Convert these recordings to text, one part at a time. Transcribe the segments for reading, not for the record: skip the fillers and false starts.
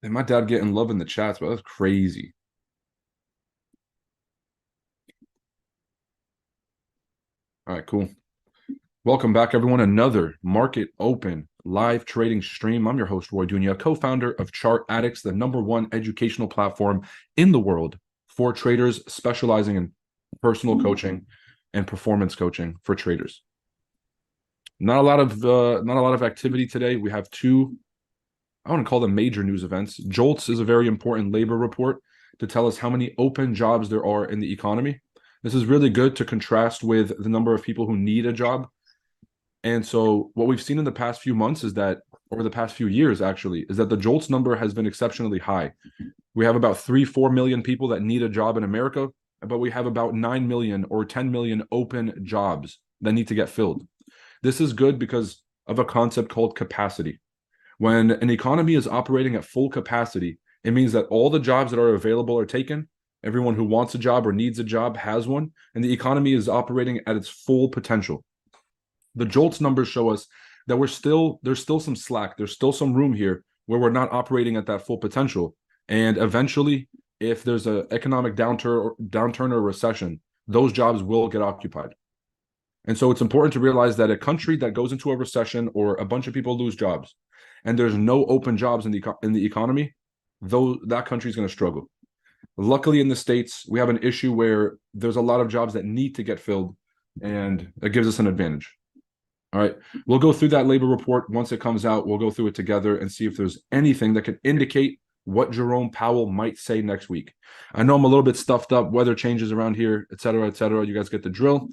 And my dad getting love in the chats, but that's crazy. All right, cool. Welcome back, everyone. Another market open live trading stream. I'm your host, Roy Dunya, co-founder of Chart Addicts, the #1 educational platform in the world for traders specializing in personal coaching and performance coaching for traders. Not a lot of activity today. We have two, I want to call them major news events. JOLTS is a very important labor report to tell us how many open jobs there are in the economy. This is really good to contrast with the number of people who need a job. And so what we've seen in the past few months is that, over the past few years actually, is that the JOLTS number has been exceptionally high. We have about 3-4 million people that need a job in America, but we have about 9 million or 10 million open jobs that need to get filled. This is good because of a concept called capacity. When an economy is operating at full capacity, it means that all the jobs that are available are taken. Everyone who wants a job or needs a job has one, and the economy is operating at its full potential. The JOLTS numbers show us that there's still some slack. There's still some room here where we're not operating at that full potential. And eventually, if there's an economic downturn or recession, those jobs will get occupied. And so it's important to realize that a country that goes into a recession or a bunch of people lose jobs, and there's no open jobs in the economy, though that country is going to struggle. Luckily, in the States, we have an issue where there's a lot of jobs that need to get filled, and that gives us an advantage. All right, we'll go through that labor report once it comes out. We'll go through it together and see if there's anything that could indicate what Jerome Powell might say next week. I know I'm a little bit stuffed up, weather changes around here, et cetera, et cetera. You guys get the drill.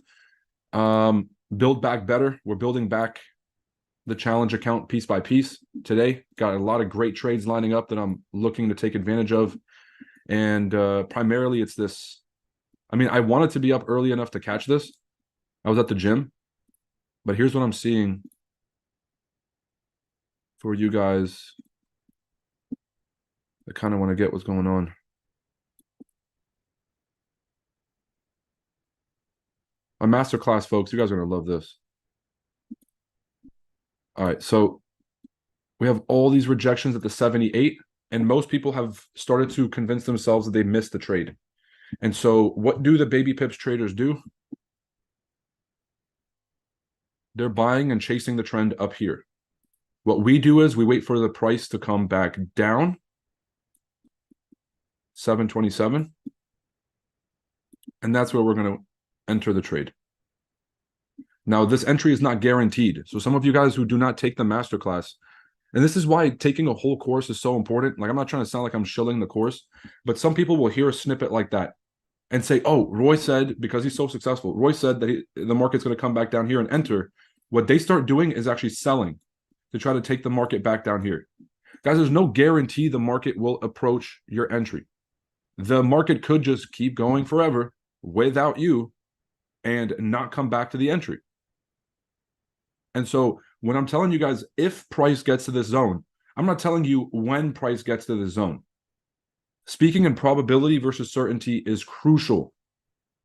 Build back better. We're building back the challenge account piece by piece today. Got a lot of great trades lining up that I'm looking to take advantage of. And primarily it's this. I mean, I wanted to be up early enough to catch this. I was at the gym. But here's what I'm seeing for you guys. I kind of want to get what's going on. My masterclass, folks, you guys are going to love this. All right, so we have all these rejections at the 78, and most people have started to convince themselves that they missed the trade. And so what do the baby pips traders do? They're buying and chasing the trend up here. What we do is we wait for the price to come back down, 727, and that's where we're going to enter the trade. Now, this entry is not guaranteed. So some of you guys who do not take the masterclass, and this is why taking a whole course is so important. Like, I'm not trying to sound like I'm shilling the course, but some people will hear a snippet like that and say, oh, Roy said, because he's so successful, Roy said that the market's going to come back down here and enter. What they start doing is actually selling to try to take the market back down here. Guys, there's no guarantee the market will approach your entry. The market could just keep going forever without you and not come back to the entry. And so when I'm telling you guys, if price gets to this zone, I'm not telling you when price gets to this zone. Speaking in probability versus certainty is crucial,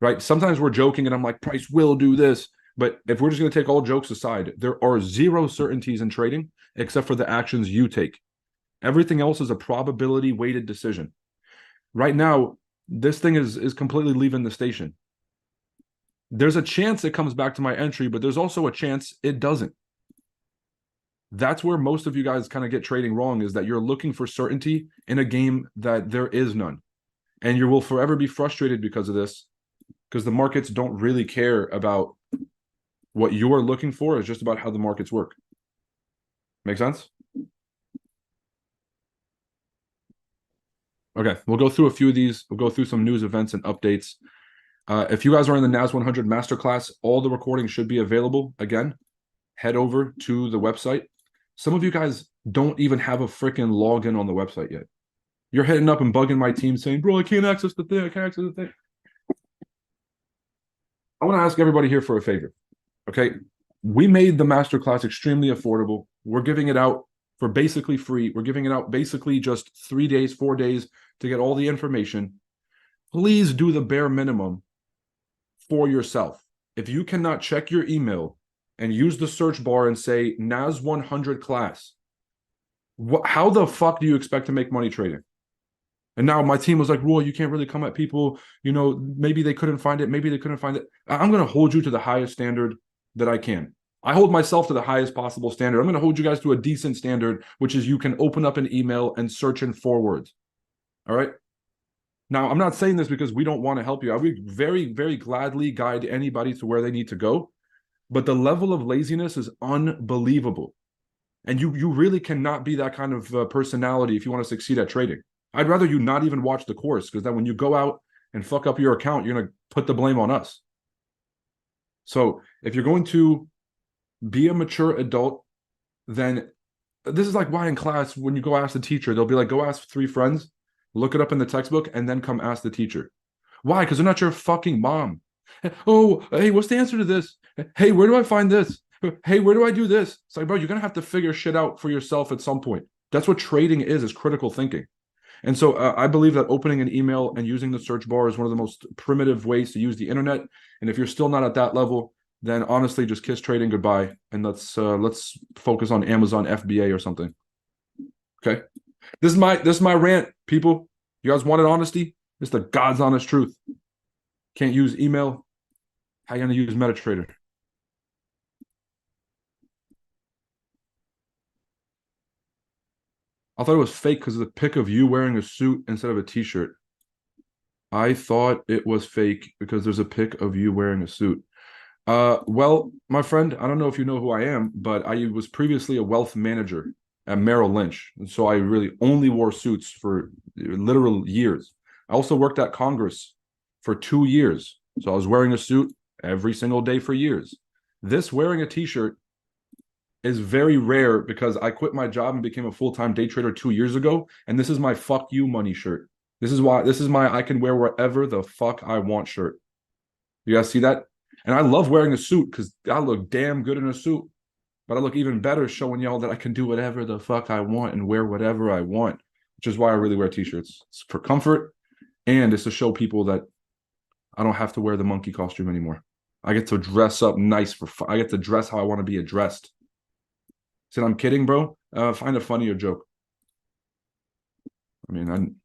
right? Sometimes we're joking and I'm like, price will do this. But if we're just going to take all jokes aside, there are zero certainties in trading except for the actions you take. Everything else is a probability weighted decision. Right now, this thing is completely leaving the station. There's a chance it comes back to my entry, but there's also a chance it doesn't. That's where most of you guys kind of get trading wrong, is that you're looking for certainty in a game that there is none. And you will forever be frustrated because of this, because the markets don't really care about what you are looking for. It's just about how the markets work. Make sense? Okay, we'll go through a few of these. We'll go through some news events and updates. If you guys are in the NAS100 Masterclass, all the recordings should be available. Again, head over to the website. Some of you guys don't even have a freaking login on the website yet. You're hitting up and bugging my team saying, bro, I can't access the thing. I can't access the thing. I want to ask everybody here for a favor. Okay, we made the masterclass extremely affordable. We're giving it out for basically free. We're giving it out basically just 3 days, 4 days to get all the information. Please do the bare minimum for yourself. If you cannot check your email and use the search bar and say NAS100 class, How the fuck do you expect to make money trading? And now my team was like, Roy, you can't really come at people. Maybe they couldn't find it. Maybe they couldn't find it. I'm going to hold you to the highest standard that I can. I hold myself to the highest possible standard. I'm going to hold you guys to a decent standard, which is you can open up an email and search in 4 words. All right. Now, I'm not saying this because we don't want to help you. I would very, very gladly guide anybody to where they need to go. But the level of laziness is unbelievable. And you really cannot be that kind of personality if you want to succeed at trading. I'd rather you not even watch the course, because then when you go out and fuck up your account, you're going to put the blame on us. So if you're going to be a mature adult, then this is like why in class, when you go ask the teacher, they'll be like, go ask 3 friends, look it up in the textbook, and then come ask the teacher. Why? Because they're not your fucking mom. Oh, hey, what's the answer to this? Hey, where do I find this? Hey, where do I do this? It's like, bro, you're going to have to figure shit out for yourself at some point. That's what trading is critical thinking. And so I believe that opening an email and using the search bar is one of the most primitive ways to use the internet. And if you're still not at that level, then honestly, just kiss trading goodbye, and let's focus on Amazon FBA or something. Okay, this is my rant, people. You guys wanted honesty? It's the God's honest truth. Can't use email. How you gonna use MetaTrader? I thought it was fake because of the pic of you wearing a suit instead of a t-shirt. I thought it was fake because there's a pic of you wearing a suit. Well, my friend, I don't know if you know who I am, but I was previously a wealth manager at Merrill Lynch. And so I really only wore suits for literal years. I also worked at Congress for 2 years. So I was wearing a suit every single day for years. This wearing a t-shirt is very rare because I quit my job and became a full-time day trader 2 years ago. And this is my fuck you money shirt. This is my I can wear wherever the fuck I want shirt. You guys see that? And I love wearing a suit because I look damn good in a suit. But I look even better showing y'all that I can do whatever the fuck I want and wear whatever I want, which is why I really wear t-shirts. It's for comfort, and it's to show people that I don't have to wear the monkey costume anymore. I get to dress up nice I get to dress how I want to be addressed. Said I'm kidding, bro. Find a funnier joke. I mean,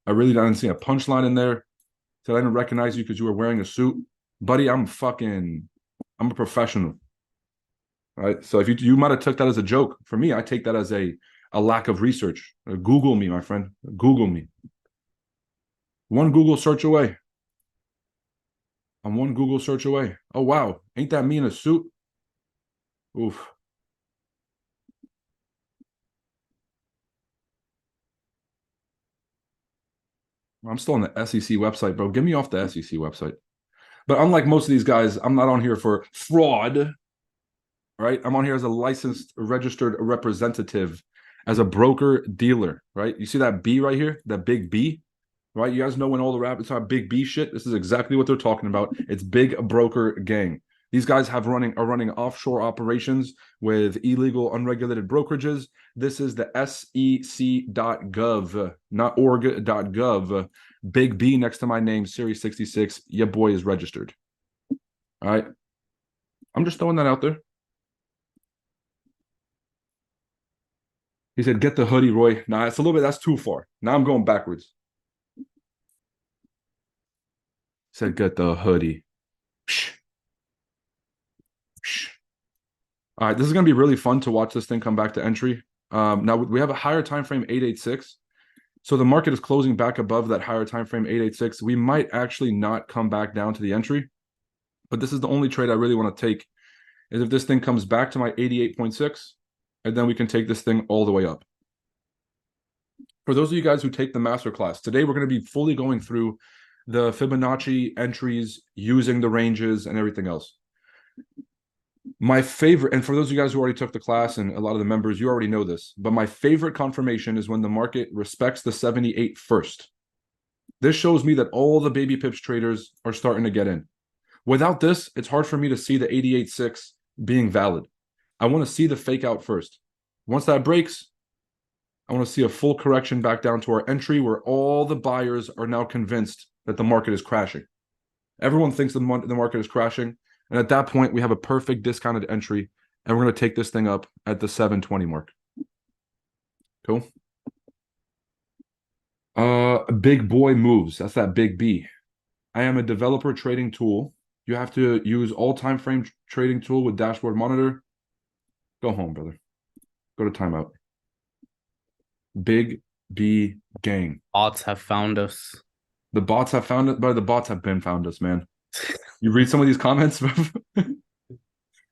I really didn't see a punchline in there. Said I didn't recognize you because you were wearing a suit. Buddy, I'm a professional. Right? So if you might have took that as a joke. For me, I take that as a lack of research. Google me, my friend. Google me. One Google search away. I'm one Google search away. Oh, wow. Ain't that me in a suit? Oof. I'm still on the SEC website, bro. Get me off the SEC website. But unlike most of these guys, I'm not on here for fraud. Right? I'm on here as a licensed, registered representative, as a broker dealer. Right? You see that B right here? That big B? Right? You guys know when all the rabbits are big B shit? This is exactly what they're talking about. It's big broker gang. These guys are running offshore operations with illegal, unregulated brokerages. This is the sec.gov, not org.gov. Big B next to my name, Series 66. Your boy is registered. All right. I'm just throwing that out there. He said, get the hoodie, Roy. Nah, it's a little bit, that's too far. Now I'm going backwards. He said, get the hoodie. Psh. Psh. All right, this is going to be really fun to watch this thing come back to entry. Now we have a higher time frame 886. So the market is closing back above that higher time frame 886. We might actually not come back down to the entry, but this is the only trade I really want to take is if this thing comes back to my 88.6, and then we can take this thing all the way up. For those of you guys who take the Masterclass, today we're going to be fully going through the Fibonacci entries using the ranges and everything else. My favorite, and for those of you guys who already took the class and a lot of the members, you already know this, but my favorite confirmation is when the market respects the 78 first. This shows me that all the baby pips traders are starting to get in. Without this, it's hard for me to see the 88.6 being valid. I want to see the fake out first. Once that breaks, I want to see a full correction back down to our entry where all the buyers are now convinced that the market is crashing. Everyone thinks the market is crashing. And at that point, we have a perfect discounted entry, and we're going to take this thing up at the 720 mark. Cool. Big boy moves. That's that big B. I am a developer trading tool. You have to use all time frame trading tool with dashboard monitor. Go home, brother. Go to timeout. Big B gang. Bots have found us. The bots have found it, but the bots have been found us, man. You read some of these comments,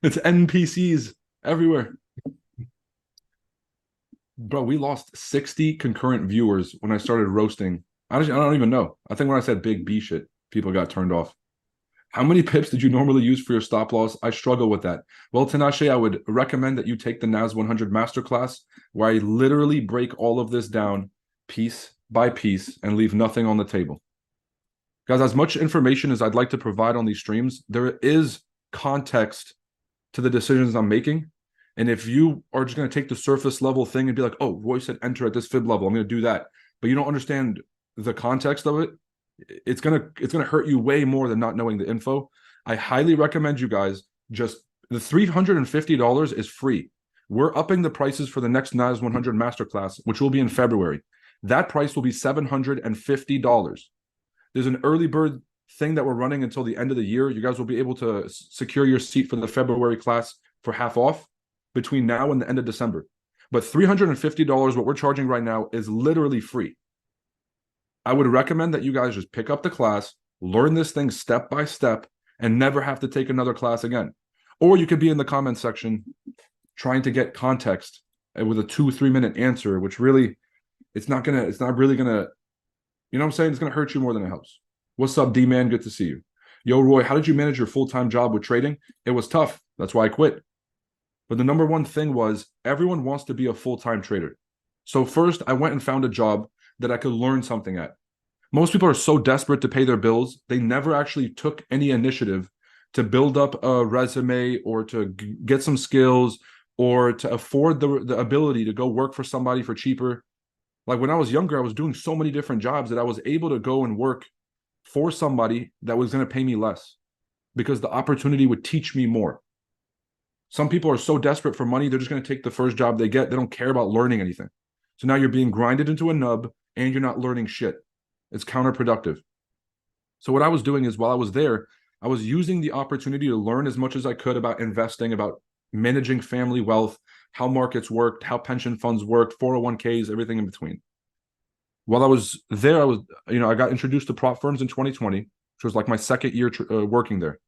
it's NPCs everywhere. Bro, we lost 60 concurrent viewers when I started roasting. I don't even know. I think when I said big B shit, people got turned off. How many pips did you normally use for your stop loss? I struggle with that. Well, Tinashe, I would recommend that you take the NAS100 Masterclass, where I literally break all of this down piece by piece and leave nothing on the table. Guys, as much information as I'd like to provide on these streams, there is context to the decisions I'm making. And if you are just going to take the surface level thing and be like, oh, Roy said enter at this fib level, I'm going to do that, but you don't understand the context of it, it's gonna hurt you way more than not knowing the info. I highly recommend you guys just the $350 is free. We're upping the prices for the next NAS100 Masterclass, which will be in February. That price will be $750. There's an early bird thing that we're running until the end of the year. You guys will be able to secure your seat for the February class for half off between now and the end of December. But $350, what we're charging right now, is literally free. I would recommend that you guys just pick up the class, learn this thing step by step, and never have to take another class again. Or you could be in the comment section trying to get context with a 2-3 minute answer, which really, it's not really gonna, you know what I'm saying? It's gonna hurt you more than it helps. What's up, D-Man? Good to see you. Yo, Roy, how did you manage your full-time job with trading? It was tough. That's why I quit. But the number one thing was everyone wants to be a full-time trader. So first, I went and found a job that I could learn something at. Most people are so desperate to pay their bills, they never actually took any initiative to build up a resume or to get some skills or to afford the ability to go work for somebody for cheaper. Like when I was younger, I was doing so many different jobs that I was able to go and work for somebody that was going to pay me less because the opportunity would teach me more. Some people are so desperate for money, they're just going to take the first job they get. They don't care about learning anything. So now you're being grinded into a nub and you're not learning shit. It's counterproductive. So what I was doing is while I was there, I was using the opportunity to learn as much as I could about investing, about managing family wealth, how markets worked, how pension funds worked, 401ks, everything in between. While I was there, I got introduced to prop firms in 2020, which was like my second year working there.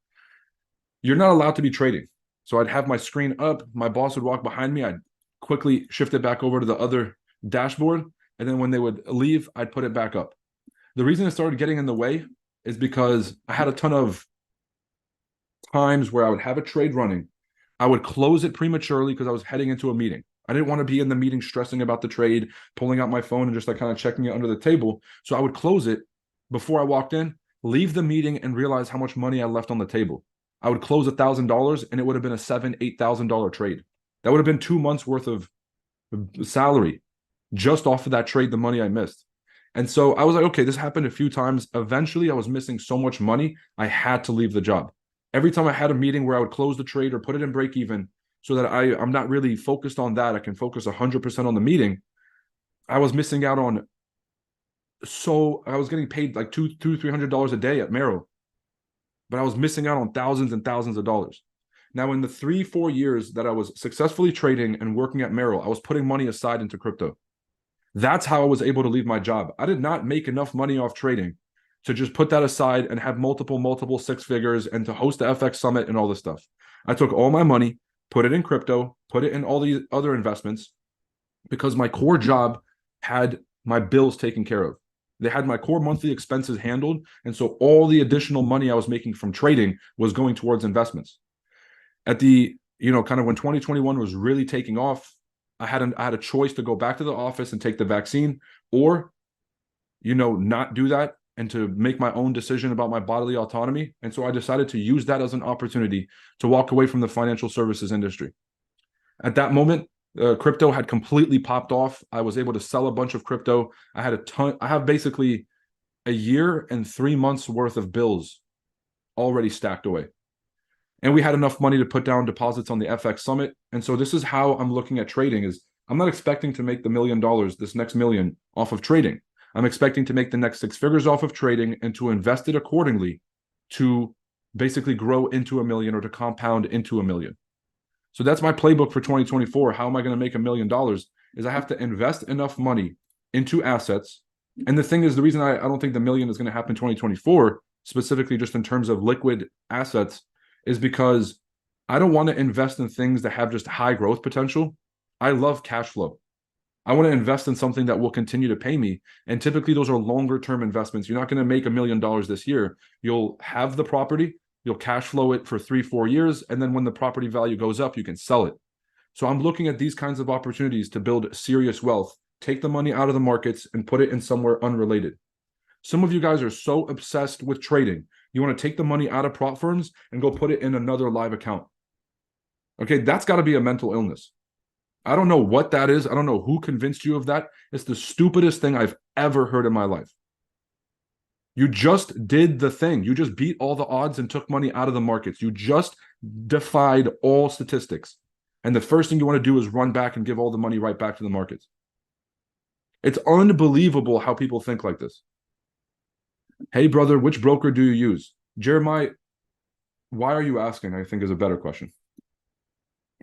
You're not allowed to be trading. So I'd have my screen up, my boss would walk behind me, I'd quickly shift it back over to the other dashboard, and then when they would leave, I'd put it back up. The reason it started getting in the way is because I had a ton of times where I would have a trade running. I would close it prematurely because I was heading into a meeting. I didn't want to be in the meeting stressing about the trade, pulling out my phone and just like kind of checking it under the table. So I would close it before I walked in, leave the meeting, and realize how much money I left on the table. I would close $1,000 and it would have been a $7,000-8,000 trade. That would have been 2 months worth of salary just off of that trade, the money I missed. And so I was like, okay, this happened a few times. Eventually, I was missing so much money, I had to leave the job. Every time I had a meeting where I would close the trade or put it in break even so that I'm not really focused on that, I can focus 100% on the meeting, I was missing out on, so I was getting paid like $200-300 a day at Merrill, but I was missing out on thousands and thousands of dollars. Now, in the 3-4 years that I was successfully trading and working at Merrill, I was putting money aside into crypto. That's how I was able to leave my job. I did not make enough money off trading to just put that aside and have multiple six figures and to host the FX summit and all this stuff. I took all my money, put it in crypto, put it in all these other investments because my core job had my bills taken care of. They had my core monthly expenses handled. And so all the additional money I was making from trading was going towards investments. At the, kind of when 2021 was really taking off, I had a choice to go back to the office and take the vaccine or, not do that and to make my own decision about my bodily autonomy. And so I decided to use that as an opportunity to walk away from the financial services industry. At that moment, crypto had completely popped off. I was able to sell a bunch of crypto. I have basically a year and 3 months worth of bills already stacked away. And we had enough money to put down deposits on the FX Summit. And so this is how I'm looking at trading is I'm not expecting to make the $1 million, this next million, off of trading. I'm expecting to make the next 6 figures off of trading and to invest it accordingly to basically grow into $1 million or to compound into $1 million. So that's my playbook for 2024. How am I going to make $1 million? Is I have to invest enough money into assets. And the thing is, the reason I don't think the million is going to happen in 2024, specifically just in terms of liquid assets, is because I don't want to invest in things that have just high growth potential. I love cash flow. I want to invest in something that will continue to pay me. And typically those are longer term investments. You're not going to make $1 million this year. You'll have the property, you'll cash flow it for 3-4 years. And then when the property value goes up, you can sell it. So I'm looking at these kinds of opportunities to build serious wealth, take the money out of the markets and put it in somewhere unrelated. Some of you guys are so obsessed with trading. You want to take the money out of prop firms and go put it in another live account. Okay, that's got to be a mental illness. I don't know what that is. I don't know who convinced you of that. It's the stupidest thing I've ever heard in my life. You just did the thing. You just beat all the odds and took money out of the markets. You just defied all statistics. And the first thing you want to do is run back and give all the money right back to the markets. It's unbelievable how people think like this. Hey, brother, which broker do you use? Jeremiah, why are you asking? I think is a better question.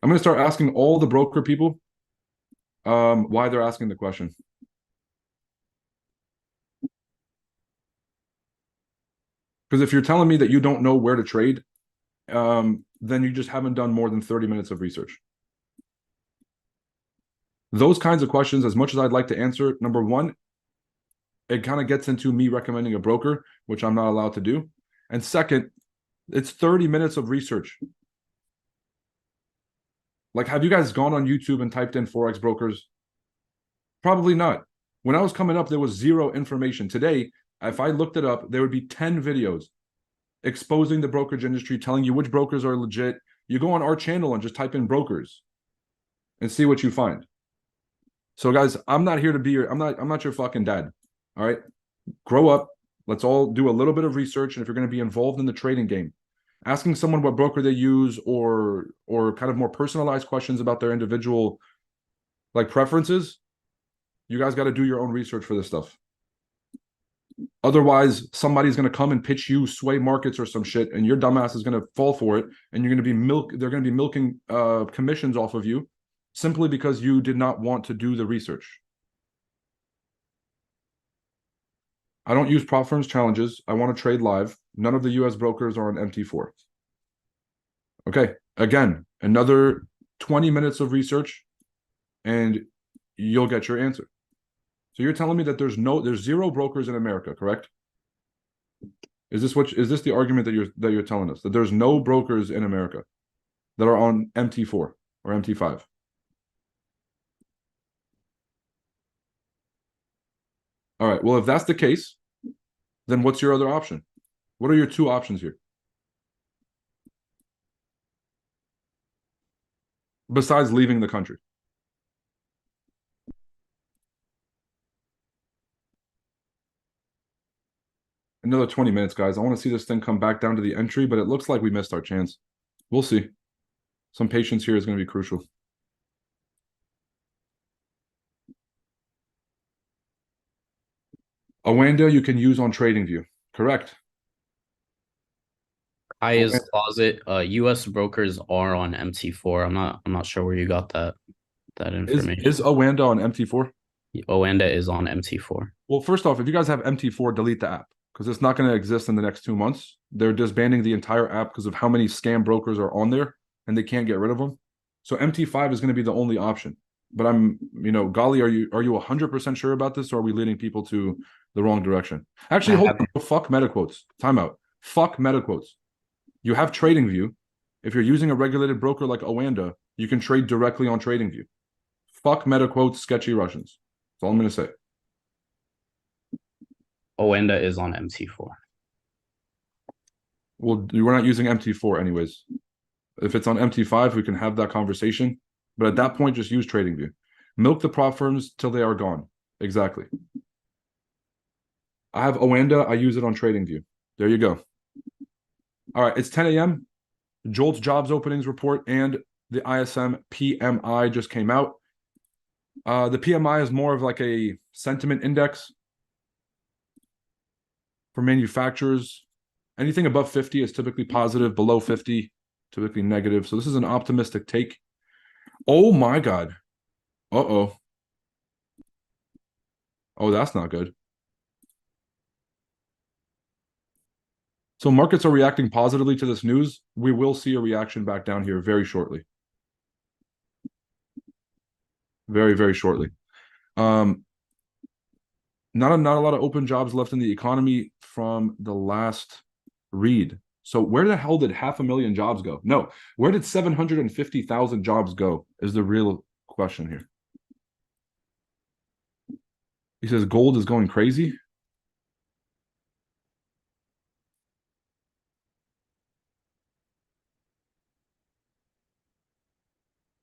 I'm going to start asking all the broker people why they're asking the question. Because if you're telling me that you don't know where to trade, then you just haven't done more than 30 minutes of research. Those kinds of questions, as much as I'd like to answer, number one, it kind of gets into me recommending a broker, which I'm not allowed to do. And second, it's 30 minutes of research. Like, have you guys gone on YouTube and typed in Forex brokers? Probably not. When I was coming up, there was zero information. Today, if I looked it up, there would be 10 videos exposing the brokerage industry, telling you which brokers are legit. You go on our channel and just type in brokers and see what you find. So guys, I'm not here to be your, I'm not your fucking dad. All right. Grow up. Let's all do a little bit of research. And if you're going to be involved in the trading game, asking someone what broker they use or kind of more personalized questions about their individual like preferences, you guys got to do your own research for this stuff. Otherwise, somebody's going to come and pitch you sway markets or some shit, and your dumbass is going to fall for it, and you're going to be they're going to be milking commissions off of you simply because you did not want to do the research. I don't use prop firms challenges. I want to trade live. None of the US brokers are on MT4. Okay, again, another 20 minutes of research and you'll get your answer. So you're telling me that there's zero brokers in America, correct? Is this the argument that you're telling us, that there's no brokers in America that are on MT4 or MT5? All right, well, if that's the case, then what's your other option? What are your two options here? Besides leaving the country. Another 20 minutes, guys. I want to see this thing come back down to the entry, but it looks like we missed our chance. We'll see. Some patience here is going to be crucial. Awanda you can use on TradingView, correct? Highest closet. US brokers are on MT4. I'm not sure where you got that information. Is Awanda on MT4? Oanda is on MT4. Well, first off, if you guys have MT4, delete the app because it's not going to exist in the next 2 months. They're disbanding the entire app because of how many scam brokers are on there and they can't get rid of them. So MT5 is going to be the only option. But I'm, Gali, are you 100% sure about this, or are we leading people to the wrong direction? Actually, hold on. Fuck meta quotes. Timeout. Fuck meta quotes. You have TradingView. If you're using a regulated broker like Oanda, you can trade directly on TradingView. Fuck meta quotes, sketchy Russians. That's all I'm going to say. Oanda is on MT4. Well, we're not using MT4 anyways. If it's on MT5, we can have that conversation. But at that point, just use TradingView. Milk the prop firms till they are gone. Exactly. I have Oanda. I use it on TradingView. There you go. All right, it's 10 a.m. JOLTS jobs openings report and the ISM PMI just came out. The PMI is more of like a sentiment index for manufacturers. Anything above 50 is typically positive, below 50, typically negative. So this is an optimistic take. Oh my God. Uh-oh. Oh, that's not good. So markets are reacting positively to this news. We will see a reaction back down here very shortly. Very, very shortly. Not a lot of open jobs left in the economy from the last read. So where the hell did 500,000 jobs go? No, where did 750,000 jobs go is the real question here. He says gold is going crazy.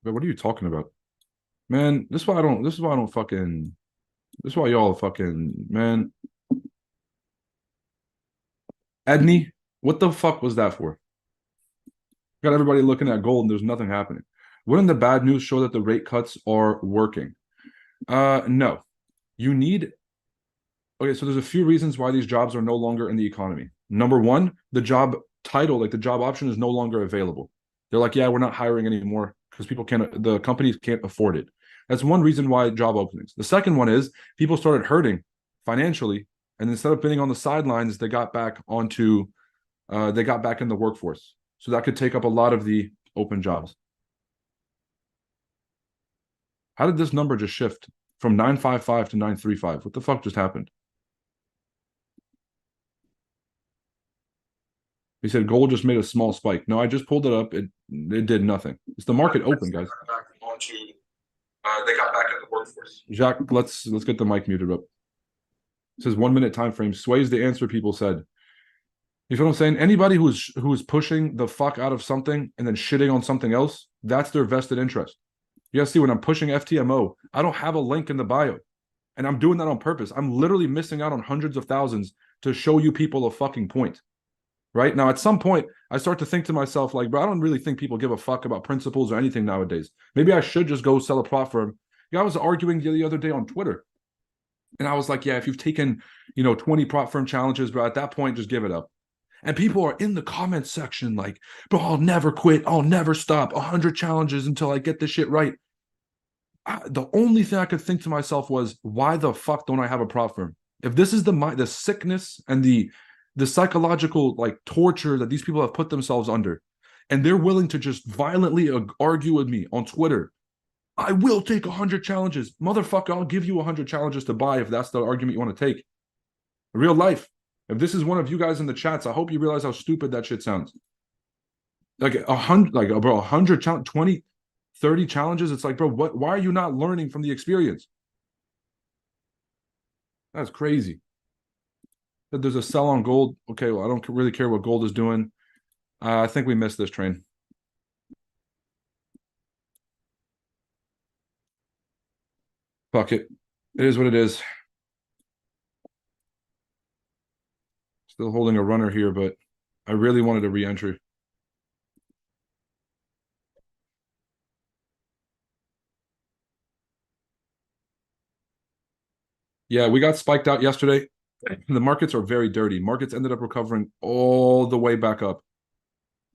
But what are you talking about? Man, this is why I don't fucking this is why y'all fucking man. Edney, what the fuck was that for? Got everybody looking at gold and there's nothing happening. Wouldn't the bad news show that the rate cuts are working? No. You need okay, so there's a few reasons why these jobs are no longer in the economy. Number one, the job title, like the job option, is no longer available. They're like, yeah, we're not hiring anymore because the companies can't afford it. That's one reason why job openings. The second one is people started hurting financially, and instead of being on the sidelines, they got back in the workforce. So that could take up a lot of the open jobs. How did this number just shift from 955 to 935? What the fuck just happened? He said gold just made a small spike. No, I just pulled it up. It did nothing. It's the market open, guys. They got back in the workforce. Jacques, let's get the mic muted up. It says 1 minute time frame sways the answer people said. You feel what I'm saying? Anybody who is pushing the fuck out of something and then shitting on something else, that's their vested interest. You guys see when I'm pushing FTMO, I don't have a link in the bio. And I'm doing that on purpose. I'm literally missing out on hundreds of thousands to show you people a fucking point. Right now, at some point, I start to think to myself, like, bro, I don't really think people give a fuck about principles or anything nowadays. Maybe I should just go sell a prop firm. Yeah, I was arguing the other day on Twitter, and I was like, yeah, if you've taken, 20 prop firm challenges, bro, at that point, just give it up. And people are in the comment section like, bro, I'll never quit. I'll never stop. 100 challenges until I get this shit right. The only thing I could think to myself was, why the fuck don't I have a prop firm? If this is the sickness and the psychological like torture that these people have put themselves under, and they're willing to just violently argue with me on Twitter, I will take 100 challenges. Motherfucker, I'll give you 100 challenges to buy if that's the argument you want to take. Real life. If this is one of you guys in the chats, I hope you realize how stupid that shit sounds. Like 100, like, bro, 100, 20, 30 challenges. It's like, bro, why are you not learning from the experience? That's crazy. That there's a sell on gold. Okay, well, I don't really care what gold is doing. I think we missed this train. Fuck it. It is what it is. Still holding a runner here, but I really wanted a re-entry. Yeah, we got spiked out yesterday. The markets are very dirty. Markets ended up recovering all the way back up.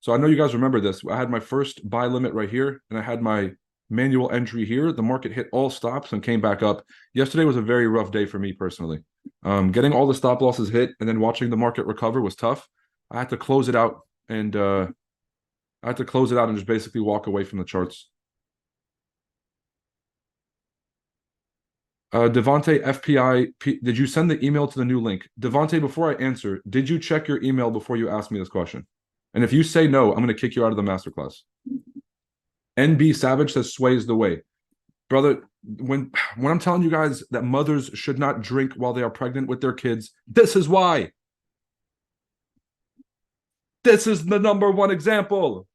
So I know you guys remember this. I had my first buy limit right here, and I had my manual entry here. The market hit all stops and came back up. Yesterday was a very rough day for me personally. Getting all the stop losses hit and then watching the market recover was tough. I had to close it out and just basically walk away from the charts. Devonte FPI, did you send the email to the new link? Devonte, before I answer, did you check your email before you asked me this question? And if you say no, I'm going to kick you out of the masterclass. NB Savage says sway is the way. Brother, when I'm telling you guys that mothers should not drink while they are pregnant with their kids, this is why. This is the number one example.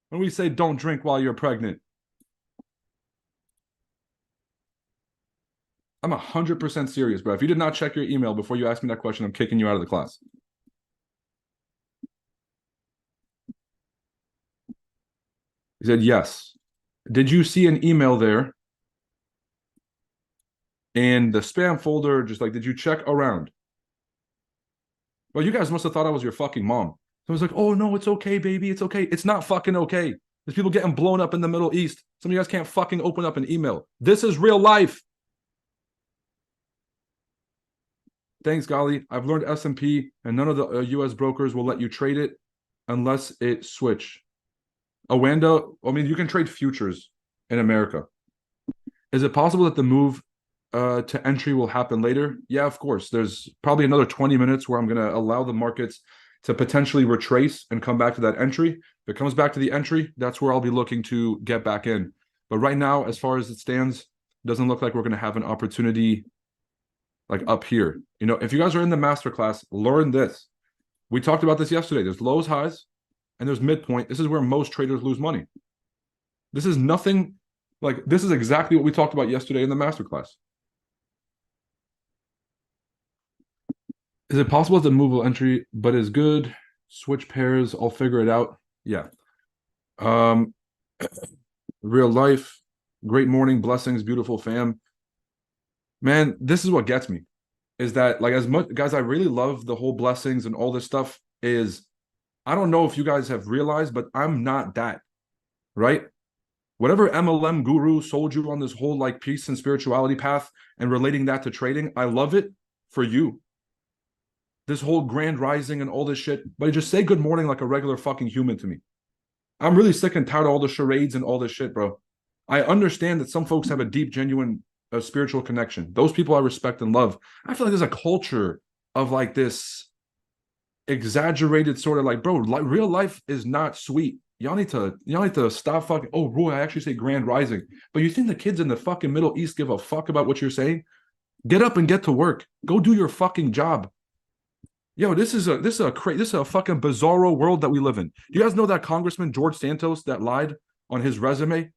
When we say don't drink while you're pregnant. I'm 100% serious, bro. If you did not check your email before you asked me that question, I'm kicking you out of the class. He said, yes. Did you see an email there in the spam folder. Just like, did you check around? Well, you guys must have thought I was your fucking mom. So I was like, oh no, it's okay, baby. It's okay. It's not fucking okay. There's people getting blown up in the Middle East. Some of you guys can't fucking open up an email. This is real life. Thanks, Golly. I've learned S&P, and none of the U.S. brokers will let you trade it unless it switch. Awanda, I mean, you can trade futures in America. Is it possible that the move to entry will happen later? Yeah, of course. There's probably another 20 minutes where I'm going to allow the markets to potentially retrace and come back to that entry. If it comes back to the entry, that's where I'll be looking to get back in. But right now, as far as it stands, it doesn't look like we're going to have an opportunity like up here. You know, if you guys are in the masterclass, learn this. We talked about this yesterday. There's lows, highs, and there's midpoint. This is where most traders lose money. This is nothing like this is exactly what we talked about yesterday in the masterclass. Is it possible that the move will entry, but is good? Switch pairs, I'll figure it out. Yeah. Real life, great morning, blessings, beautiful fam. Man, this is what gets me. Is that like as much guys, I really love the whole blessings and all this stuff is I don't know if you guys have realized, but I'm not that, right? Whatever MLM guru sold you on this whole like peace and spirituality path and relating that to trading, I love it for you. This whole grand rising and all this shit, but just say good morning like a regular fucking human to me. I'm really sick and tired of all the charades and all this shit, bro. I understand that some folks have a deep, genuine spiritual connection. Those people I respect and love. I feel like there's a culture of like this exaggerated sort of like, bro, real life is not sweet. Y'all need to stop fucking. Oh, Roy, I actually say grand rising, but you think the kids in the fucking Middle East give a fuck about what you're saying? Get up and get to work. Go do your fucking job. Yo, this is a fucking bizarro world that we live in. Do you guys know that Congressman George Santos that lied on his resume?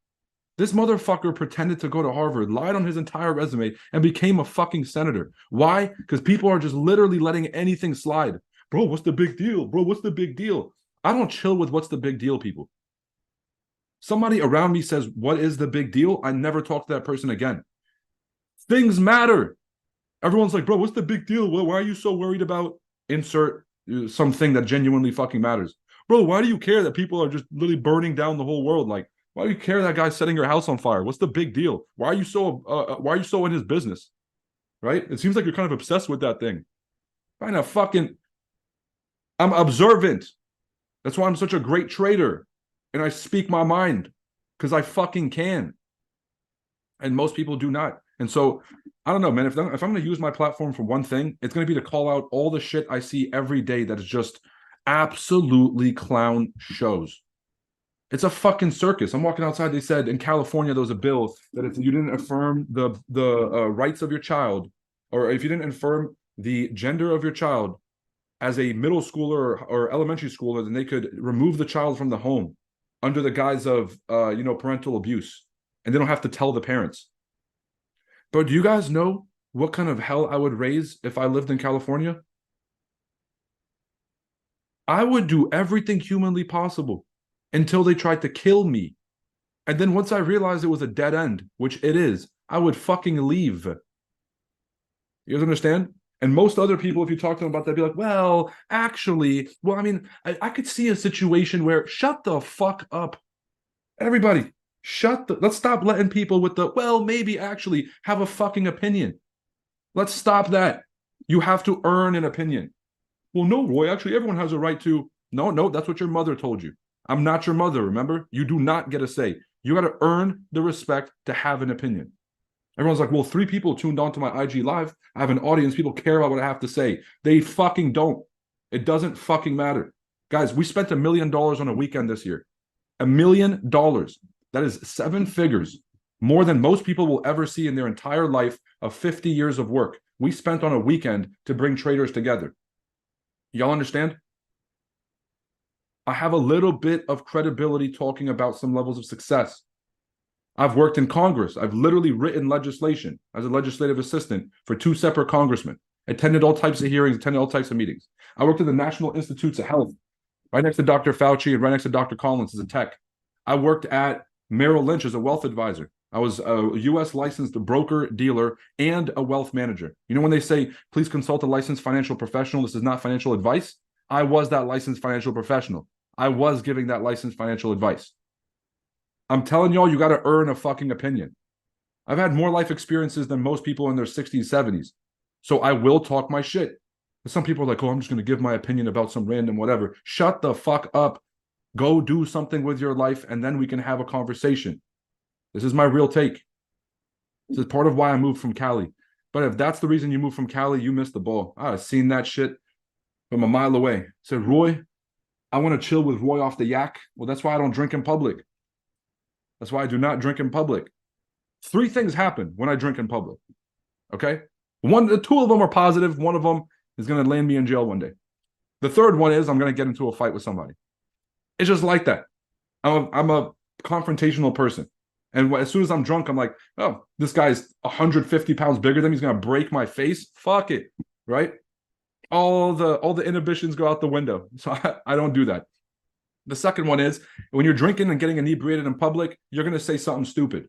This motherfucker pretended to go to Harvard, lied on his entire resume, and became a fucking senator. Why? Because people are just literally letting anything slide. Bro, what's the big deal? Bro, what's the big deal? I don't chill with what's the big deal, people. Somebody around me says, what is the big deal? I never talk to that person again. Things matter. Everyone's like, bro, what's the big deal? Well, why are you so worried about insert something that genuinely fucking matters? Bro, why do you care that people are just literally burning down the whole world? Like, why do you care that guy's setting your house on fire? What's the big deal? Why are you so in his business? Right? It seems like you're kind of obsessed with that thing. I'm observant. That's why I'm such a great trader. And I speak my mind. Because I fucking can. And most people do not. And so, I don't know, man. If I'm going to use my platform for one thing, it's going to be to call out all the shit I see every day that is just absolutely clown shows. It's a fucking circus. I'm walking outside. They said in California there was a bill that if you didn't affirm the rights of your child, or if you didn't affirm the gender of your child as a middle schooler or elementary schooler, then they could remove the child from the home under the guise of parental abuse, and they don't have to tell the parents. But do you guys know what kind of hell I would raise if I lived in California? I would do everything humanly possible until they tried to kill me. And then once I realized it was a dead end, which it is, I would fucking leave. You guys understand? And most other people, if you talk to them about that, be like, well, actually, I could see a situation where, shut the fuck up. Everybody, let's stop letting people with the, well, maybe actually have a fucking opinion. Let's stop that. You have to earn an opinion. Well, no, Roy, actually, everyone has a right to. No, that's what your mother told you. I'm not your mother, remember? You do not get a say. You got to earn the respect to have an opinion. Everyone's like, well, 3 people tuned on to my IG live. I have an audience. People care about what I have to say. They fucking don't. It doesn't fucking matter. Guys, we spent $1 million on a weekend this year. $1 million. That is 7 figures. More than most people will ever see in their entire life of 50 years of work. We spent on a weekend to bring traders together. Y'all understand? I have a little bit of credibility talking about some levels of success. I've worked in Congress. I've literally written legislation as a legislative assistant for 2 separate congressmen, attended all types of hearings, attended all types of meetings. I worked at the National Institutes of Health, right next to Dr. Fauci and right next to Dr. Collins as a tech. I worked at Merrill Lynch as a wealth advisor. I was a US licensed broker, dealer, and a wealth manager. You know, when they say, please consult a licensed financial professional, this is not financial advice. I was that licensed financial professional. I was giving that licensed financial advice. I'm telling y'all, you got to earn a fucking opinion. I've had more life experiences than most people in their 60s, 70s. So I will talk my shit. But some people are like, oh, I'm just going to give my opinion about some random whatever. Shut the fuck up. Go do something with your life, and then we can have a conversation. This is my real take. This is part of why I moved from Cali. But if that's the reason you moved from Cali, you missed the ball. I've seen that shit from a mile away. I said, Roy, I want to chill with Roy off the yak. Well, that's why I don't drink in public. That's why I do not drink in public. 3 things happen when I drink in public. Okay? 2 of them are positive. One of them is going to land me in jail one day. The third one is I'm going to get into a fight with somebody. It's just like that. I'm a confrontational person. And as soon as I'm drunk, I'm like, oh, this guy's 150 pounds bigger than me. He's going to break my face. Fuck it. Right? All the inhibitions go out the window. So I don't do that. The second one is when you're drinking and getting inebriated in public, you're going to say something stupid.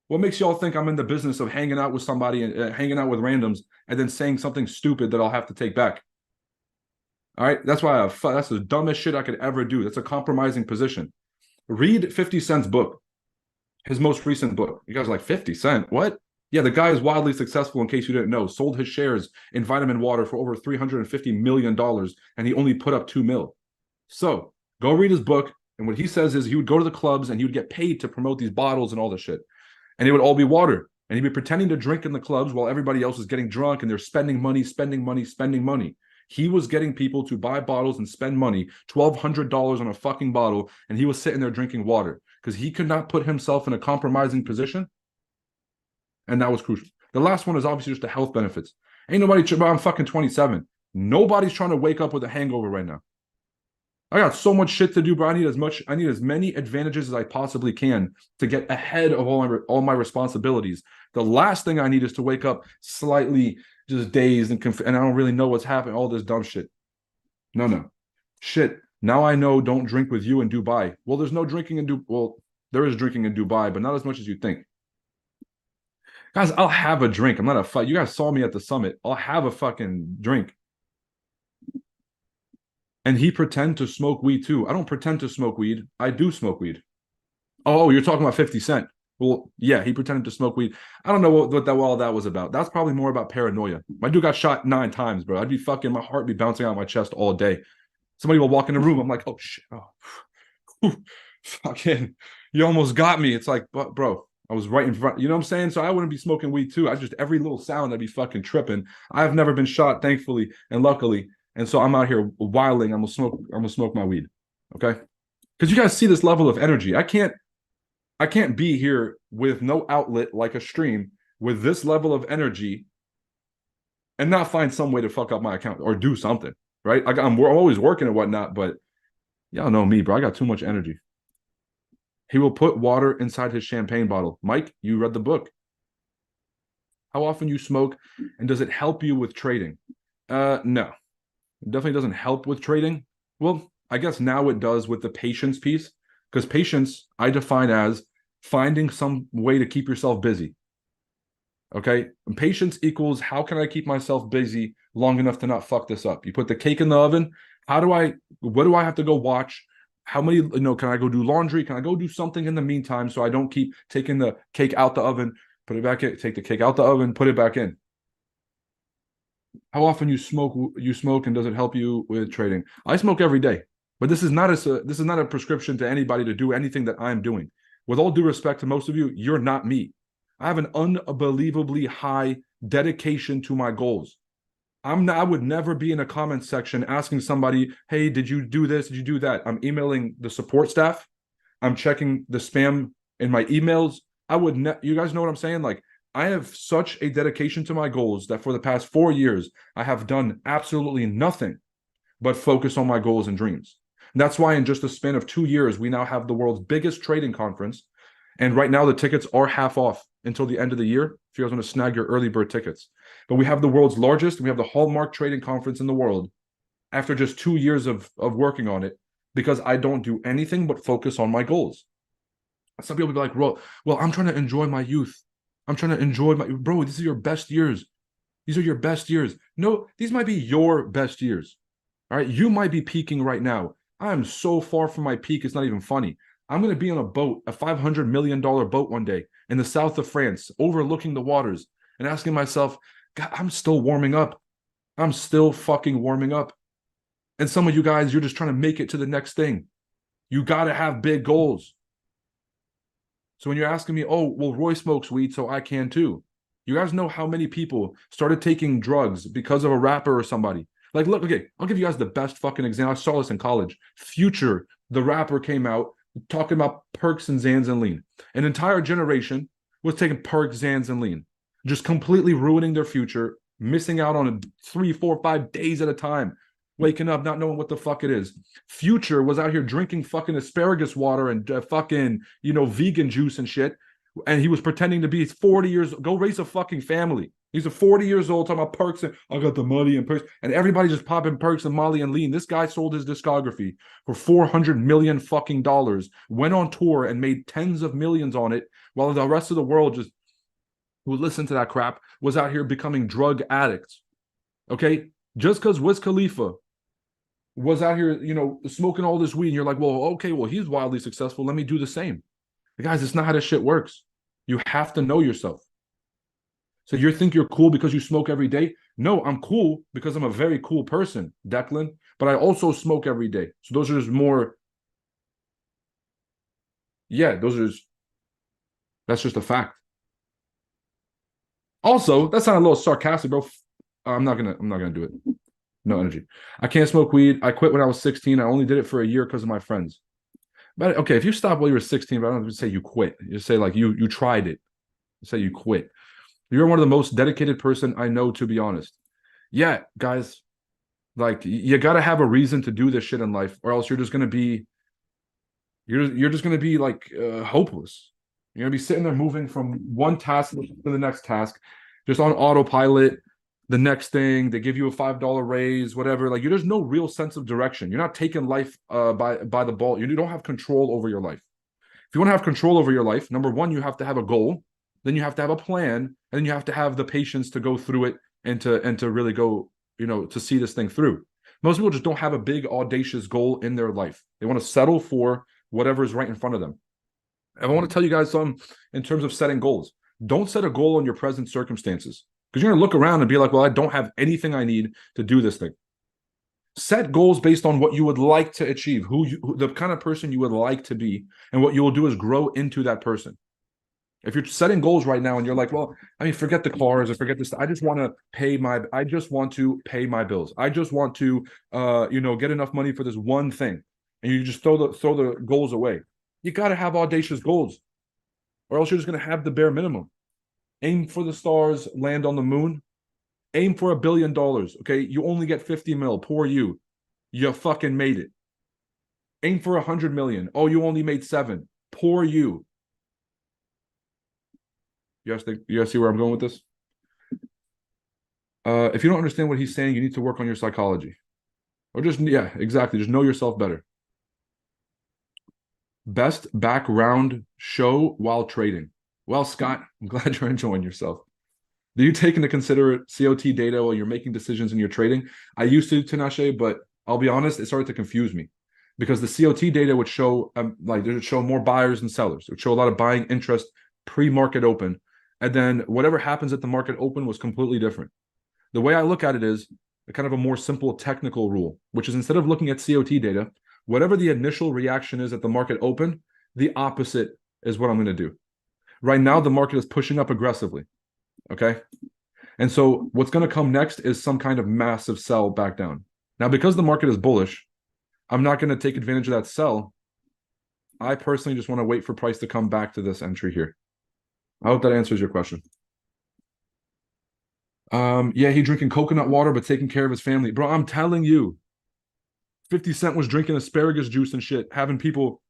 What makes y'all think I'm in the business of hanging out with somebody and hanging out with randoms and then saying something stupid that I'll have to take back? All right, that's why that's the dumbest shit I could ever do. That's a compromising position. Read 50 Cent's book, his most recent book. You guys are like, 50 Cent? What? Yeah, the guy is wildly successful, in case you didn't know. Sold his shares in Vitamin Water for over $350 million, and he only put up $2 million. So go read his book. And what he says is he would go to the clubs and he would get paid to promote these bottles and all this shit. And it would all be water. And he'd be pretending to drink in the clubs while everybody else is getting drunk and they're spending money, spending money, spending money. He was getting people to buy bottles and spend money, $1,200 on a fucking bottle, and he was sitting there drinking water because he could not put himself in a compromising position. And that was crucial. The last one is obviously just the health benefits. Ain't nobody, I'm fucking 27. Nobody's trying to wake up with a hangover right now. I got so much shit to do, bro. I need as many advantages as I possibly can to get ahead of all my responsibilities. The last thing I need is to wake up slightly just dazed and I don't really know what's happening, all this dumb shit. No. Shit. Now I know don't drink with you in Dubai. Well, there's no drinking in Dubai. Well, there is drinking in Dubai, but not as much as you think. Guys, I'll have a drink. I'm not a fight. You guys saw me at the summit. I'll have a fucking drink. And he pretend to smoke weed too. I don't pretend to smoke weed. I do smoke weed. Oh, you're talking about 50 Cent. Well, yeah, he pretended to smoke weed. I don't know what all that was about. That's probably more about paranoia. My dude got shot 9 times, bro. I'd be fucking, my heart be bouncing out my chest all day. Somebody will walk in the room. I'm like, oh, shit. Oh, fucking, you almost got me. It's like, bro, I was right in front. You know what I'm saying? So I wouldn't be smoking weed too. I just, every little sound, I'd be fucking tripping. I've never been shot, thankfully and luckily. And so I'm out here wilding. I'm gonna smoke my weed. Okay. Because you guys see this level of energy. I can't be here with no outlet like a stream with this level of energy and not find some way to fuck up my account or do something, right? I'm always working and whatnot, but y'all know me, bro. I got too much energy. He will put water inside his champagne bottle. Mike, you read the book. How often you smoke, and does it help you with trading? No, it definitely doesn't help with trading. Well, I guess now it does with the patience piece, because patience I define as finding some way to keep yourself busy. Okay, and patience equals how can I keep myself busy long enough to not fuck this up? You put the cake in the oven. What do I have to go watch? How many, can I go do laundry? Can I go do something in the meantime so I don't keep taking the cake out the oven, put it back in, take the cake out the oven, put it back in? How often you smoke and does it help you with trading? I smoke every day, but this is not a prescription to anybody to do anything that I'm doing. With all due respect to most of you, you're not me. I have an unbelievably high dedication to my goals. I would never be in a comment section asking somebody, hey, did you do this? Did you do that? I'm emailing the support staff. I'm checking the spam in my emails. You guys know what I'm saying? Like, I have such a dedication to my goals that for the past 4 years, I have done absolutely nothing but focus on my goals and dreams. And that's why in just a span of 2 years, we now have the world's biggest trading conference. And right now the tickets are half off until the end of the year if you guys want to snag your early bird tickets. But we have the world's largest, we have the hallmark trading conference in the world after just 2 years of working on it, because I don't do anything but focus on my goals. Some people be like, well, I'm trying to enjoy my youth. I'm trying to enjoy my bro. This is your best years. These are your best years. No, these might be your best years. All right. You might be peaking right now. I am so far from my peak. It's not even funny. I'm going to be on a boat, a $500 million boat one day in the south of France, overlooking the waters and asking myself, God, I'm still warming up. I'm still fucking warming up. And some of you guys, you're just trying to make it to the next thing. You got to have big goals. So when you're asking me, oh, well, Roy smokes weed, so I can too. You guys know how many people started taking drugs because of a rapper or somebody. Like, look, okay, I'll give you guys the best fucking example. I saw this in college. Future, the rapper, came out talking about perks and Xans and lean. An entire generation was taking perks, Xans, and lean, just completely ruining their future, missing out on 3, 4, 5 days at a time, waking up not knowing what the fuck it is. Future was out here drinking fucking asparagus water and fucking, vegan juice and shit. And he was pretending to be 40 years, go raise a fucking family. He's a 40 years old talking about perks and I got the money and perks. And everybody just popping perks and Molly and lean. This guy sold his discography for $400 million fucking dollars, went on tour and made tens of millions on it, while the rest of the world just who listened to that crap was out here becoming drug addicts. Okay? Just because Wiz Khalifa was out here, smoking all this weed, and you're like, well, okay, well, he's wildly successful. Let me do the same. Guys, it's not how this shit works. You have to know yourself. So you think you're cool because you smoke every day? No, I'm cool because I'm a very cool person, Declan. But I also smoke every day. So those are just more. Yeah, that's just a fact. Also, that sounded a little sarcastic, bro. I'm not gonna do it. No energy. I can't smoke weed. I quit when I was 16. I only did it for a year because of my friends. But okay, if you stop while you were 16, but I don't say you quit. You say like you tried it. You say you quit. You're one of the most dedicated person I know, to be honest. Yeah, guys, like you got to have a reason to do this shit in life, or else you're just gonna be like hopeless. You're gonna be sitting there moving from one task to the next task, just on autopilot. The next thing they give you a $5 raise, whatever. Like there's no real sense of direction. You're not taking life by the ball. You don't have control over your life. If you want to have control over your life, number one, you have to have a goal. Then you have to have a plan, and then you have to have the patience to go through it and to really go, to see this thing through. Most people just don't have a big audacious goal in their life. They want to settle for whatever is right in front of them. And I want to tell you guys something in terms of setting goals. Don't set a goal on your present circumstances, because you're going to look around and be like, well, I don't have anything I need to do this thing. Set goals based on what you would like to achieve, the kind of person you would like to be, and what you will do is grow into that person. If you're setting goals right now and you're like, well, forget the cars or forget this. I just want to pay my bills. I just want to, get enough money for this one thing. And you just throw the goals away. You got to have audacious goals, or else you're just going to have the bare minimum. Aim for the stars, land on the moon. Aim for $1 billion. Okay. You only get 50 mil. Poor you. You fucking made it. Aim for 100 million. Oh, you only made 7. Poor you. You guys see where I'm going with this? If you don't understand what he's saying, you need to work on your psychology. Or yeah, exactly. Just know yourself better. Best background show while trading. Well, Scott, I'm glad you're enjoying yourself. Do you take into consider COT data while you're making decisions in your trading? I used to, Tinashe, but I'll be honest, it started to confuse me, because the COT data would show it would show more buyers and sellers. It would show a lot of buying interest pre-market open. And then whatever happens at the market open was completely different. The way I look at it is a kind of a more simple technical rule, which is, instead of looking at COT data, whatever the initial reaction is at the market open, the opposite is what I'm going to do. Right now, the market is pushing up aggressively. Okay. And so what's going to come next is some kind of massive sell back down. Now, because the market is bullish, I'm not going to take advantage of that sell. I personally just want to wait for price to come back to this entry here. I hope that answers your question. Yeah, he drinking coconut water, but taking care of his family. Bro, I'm telling you, 50 Cent was drinking asparagus juice and shit, having people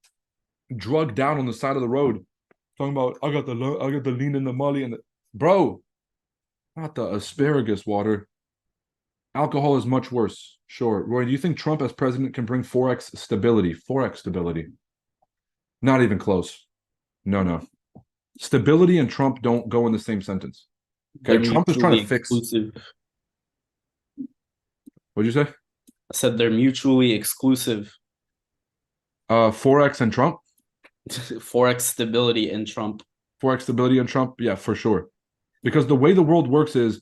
drugged down on the side of the road, talking about, I got the lean and the molly and the... Bro, not the asparagus water. Alcohol is much worse. Sure. Roy, do you think Trump as president can bring Forex stability? Forex stability? Not even close. No. Stability and Trump don't go in the same sentence. Okay, They're Trump is trying mutually to fix. exclusive. What'd you say? I said they're mutually exclusive. Forex and Trump. Forex stability and Trump. Forex stability and Trump. Yeah, for sure. Because the way the world works is,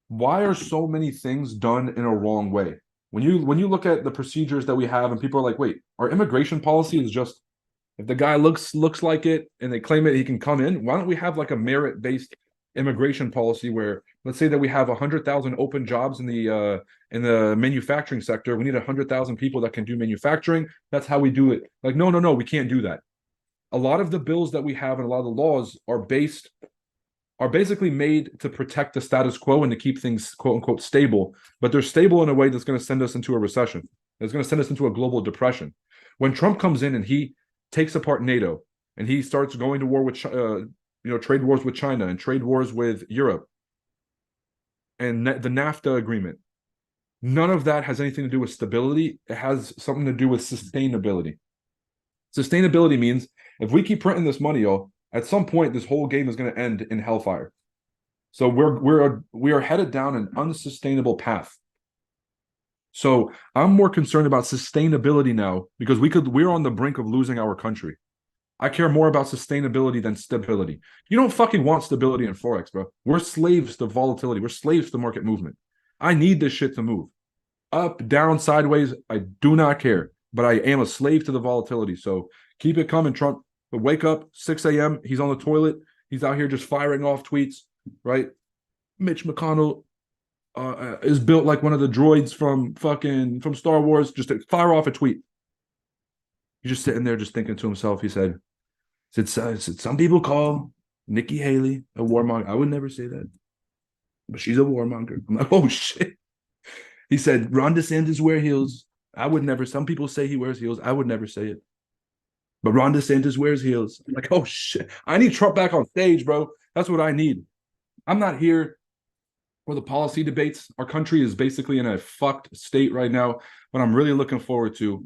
why are so many things done in a wrong way? When you look at the procedures that we have, and people are like, wait, our immigration policy is just, if the guy looks like it and they claim it, he can come in. Why don't we have like a merit-based immigration policy where, let's say that we have 100,000 open jobs in the manufacturing sector. We need 100,000 people that can do manufacturing. That's how we do it. Like, no, we can't do that. A lot of the bills that we have and a lot of the laws are basically made to protect the status quo and to keep things quote unquote stable, but they're stable in a way that's going to send us into a recession. It's going to send us into a global depression. When Trump comes in and he takes apart NATO and he starts going to war with trade wars with China and trade wars with Europe and the NAFTA agreement, none of that has anything to do with stability. It has something to do with sustainability. Sustainability means if we keep printing this money, at some point this whole game is going to end in hellfire. So we are headed down an unsustainable path. So I'm more concerned about sustainability now because we're on the brink of losing our country. I care more about sustainability than stability. You don't fucking want stability in Forex, bro. We're slaves to volatility. We're slaves to market movement. I need this shit to move. Up, down, sideways, I do not care. But I am a slave to the volatility. So keep it coming, Trump. But wake up, 6 a.m. He's on the toilet. He's out here just firing off tweets, right? Mitch McConnell is built like one of the droids from Star Wars, just to fire off a tweet. He's just sitting there just thinking to himself. He said some people call Nikki Haley a warmonger. I would never say that, but she's a warmonger. I'm like, oh shit. He said Ron DeSantis wear heels. I would never. Some people say he wears heels. I would never say it. But Ron DeSantis wears heels. I'm like, oh shit. I need Trump back on stage, bro. That's what I need. I'm not here for the policy debates. Our country is basically in a fucked state right now. What I'm really looking forward to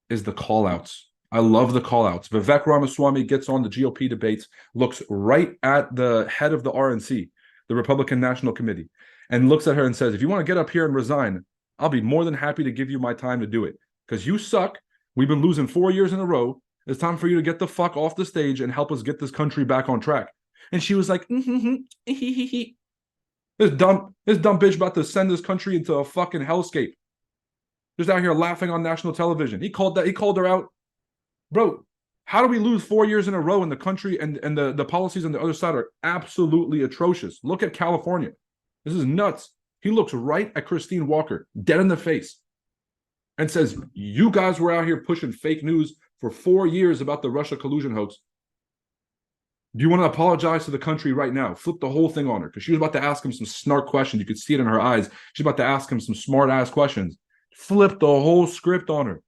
is the call-outs. I love the call-outs. Vivek Ramaswamy gets on the GOP debates, looks right at the head of the RNC, the Republican National Committee, and looks at her and says, if you want to get up here and resign, I'll be more than happy to give you my time to do it. Because you suck. We've been losing 4 years in a row. It's time for you to get the fuck off the stage and help us get this country back on track. And she was like, this dumb bitch about to send this country into a fucking hellscape. Just out here laughing on national television. He called her out. Bro, how do we lose 4 years in a row in the country and the policies on the other side are absolutely atrocious? Look at California. This is nuts. He looks right at Christine Walker, dead in the face, and says, you guys were out here pushing fake news for 4 years about the Russia collusion hoax. Do you want to apologize to the country right now? Flip the whole thing on her because she was about to ask him some snark questions. You could see it in her eyes. She's about to ask him some smart ass questions. Flip the whole script on her.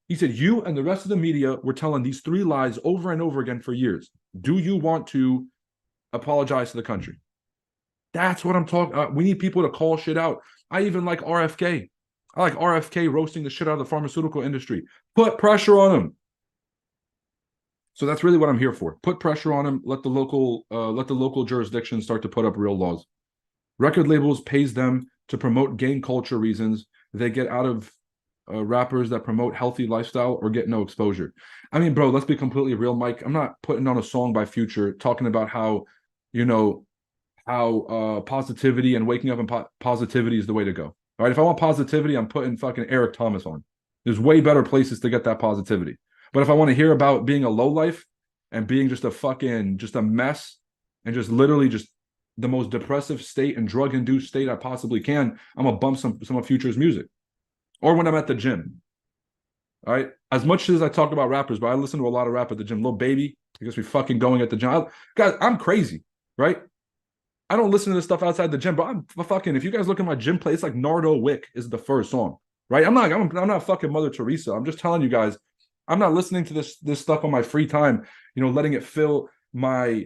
He said, you and the rest of the media were telling these 3 lies over and over again for years. Do you want to apologize to the country? That's what I'm talking about. We need people to call shit out. I even like RFK. I like RFK roasting the shit out of the pharmaceutical industry. Put pressure on him. So that's really what I'm here for. Put pressure on him. Let the local jurisdictions start to put up real laws. Record labels pays them to promote gang culture reasons. They get out of rappers that promote healthy lifestyle or get no exposure. I mean, bro, let's be completely real, Mike. I'm not putting on a song by Future talking about how, positivity and waking up in positivity is the way to go. All right, if I want positivity, I'm putting fucking Eric Thomas on. There's way better places to get that positivity. But if I want to hear about being a lowlife and being just a mess and just literally just the most depressive state and drug-induced state I possibly can, I'm gonna bump some of Future's music. Or when I'm at the gym. All right. As much as I talk about rappers, but I listen to a lot of rap at the gym. Lil Baby, I guess we fucking going at the gym. Guys, I'm crazy, right? I don't listen to this stuff outside the gym, but I'm fucking, if you guys look at my gym play, it's like Nardo Wick is the first song, right? I'm not fucking Mother Teresa. I'm just telling you guys, I'm not listening to this stuff on my free time, letting it fill my,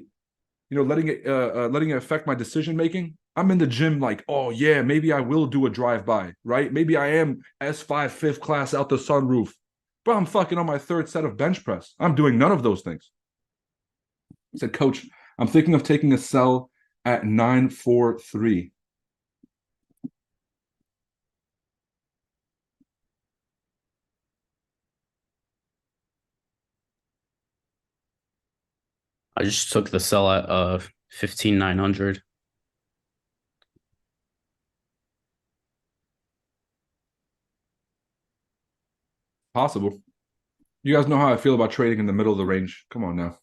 letting it affect my decision making. I'm in the gym like, oh yeah, maybe I will do a drive-by, right? Maybe I am S5 fifth class out the sunroof. But I'm fucking on my 3rd set of bench press. I'm doing none of those things. Said, Coach, I'm thinking of taking a sell at 943. I just took the sell at 15,900. Possible. You guys know how I feel about trading in the middle of the range. Come on now.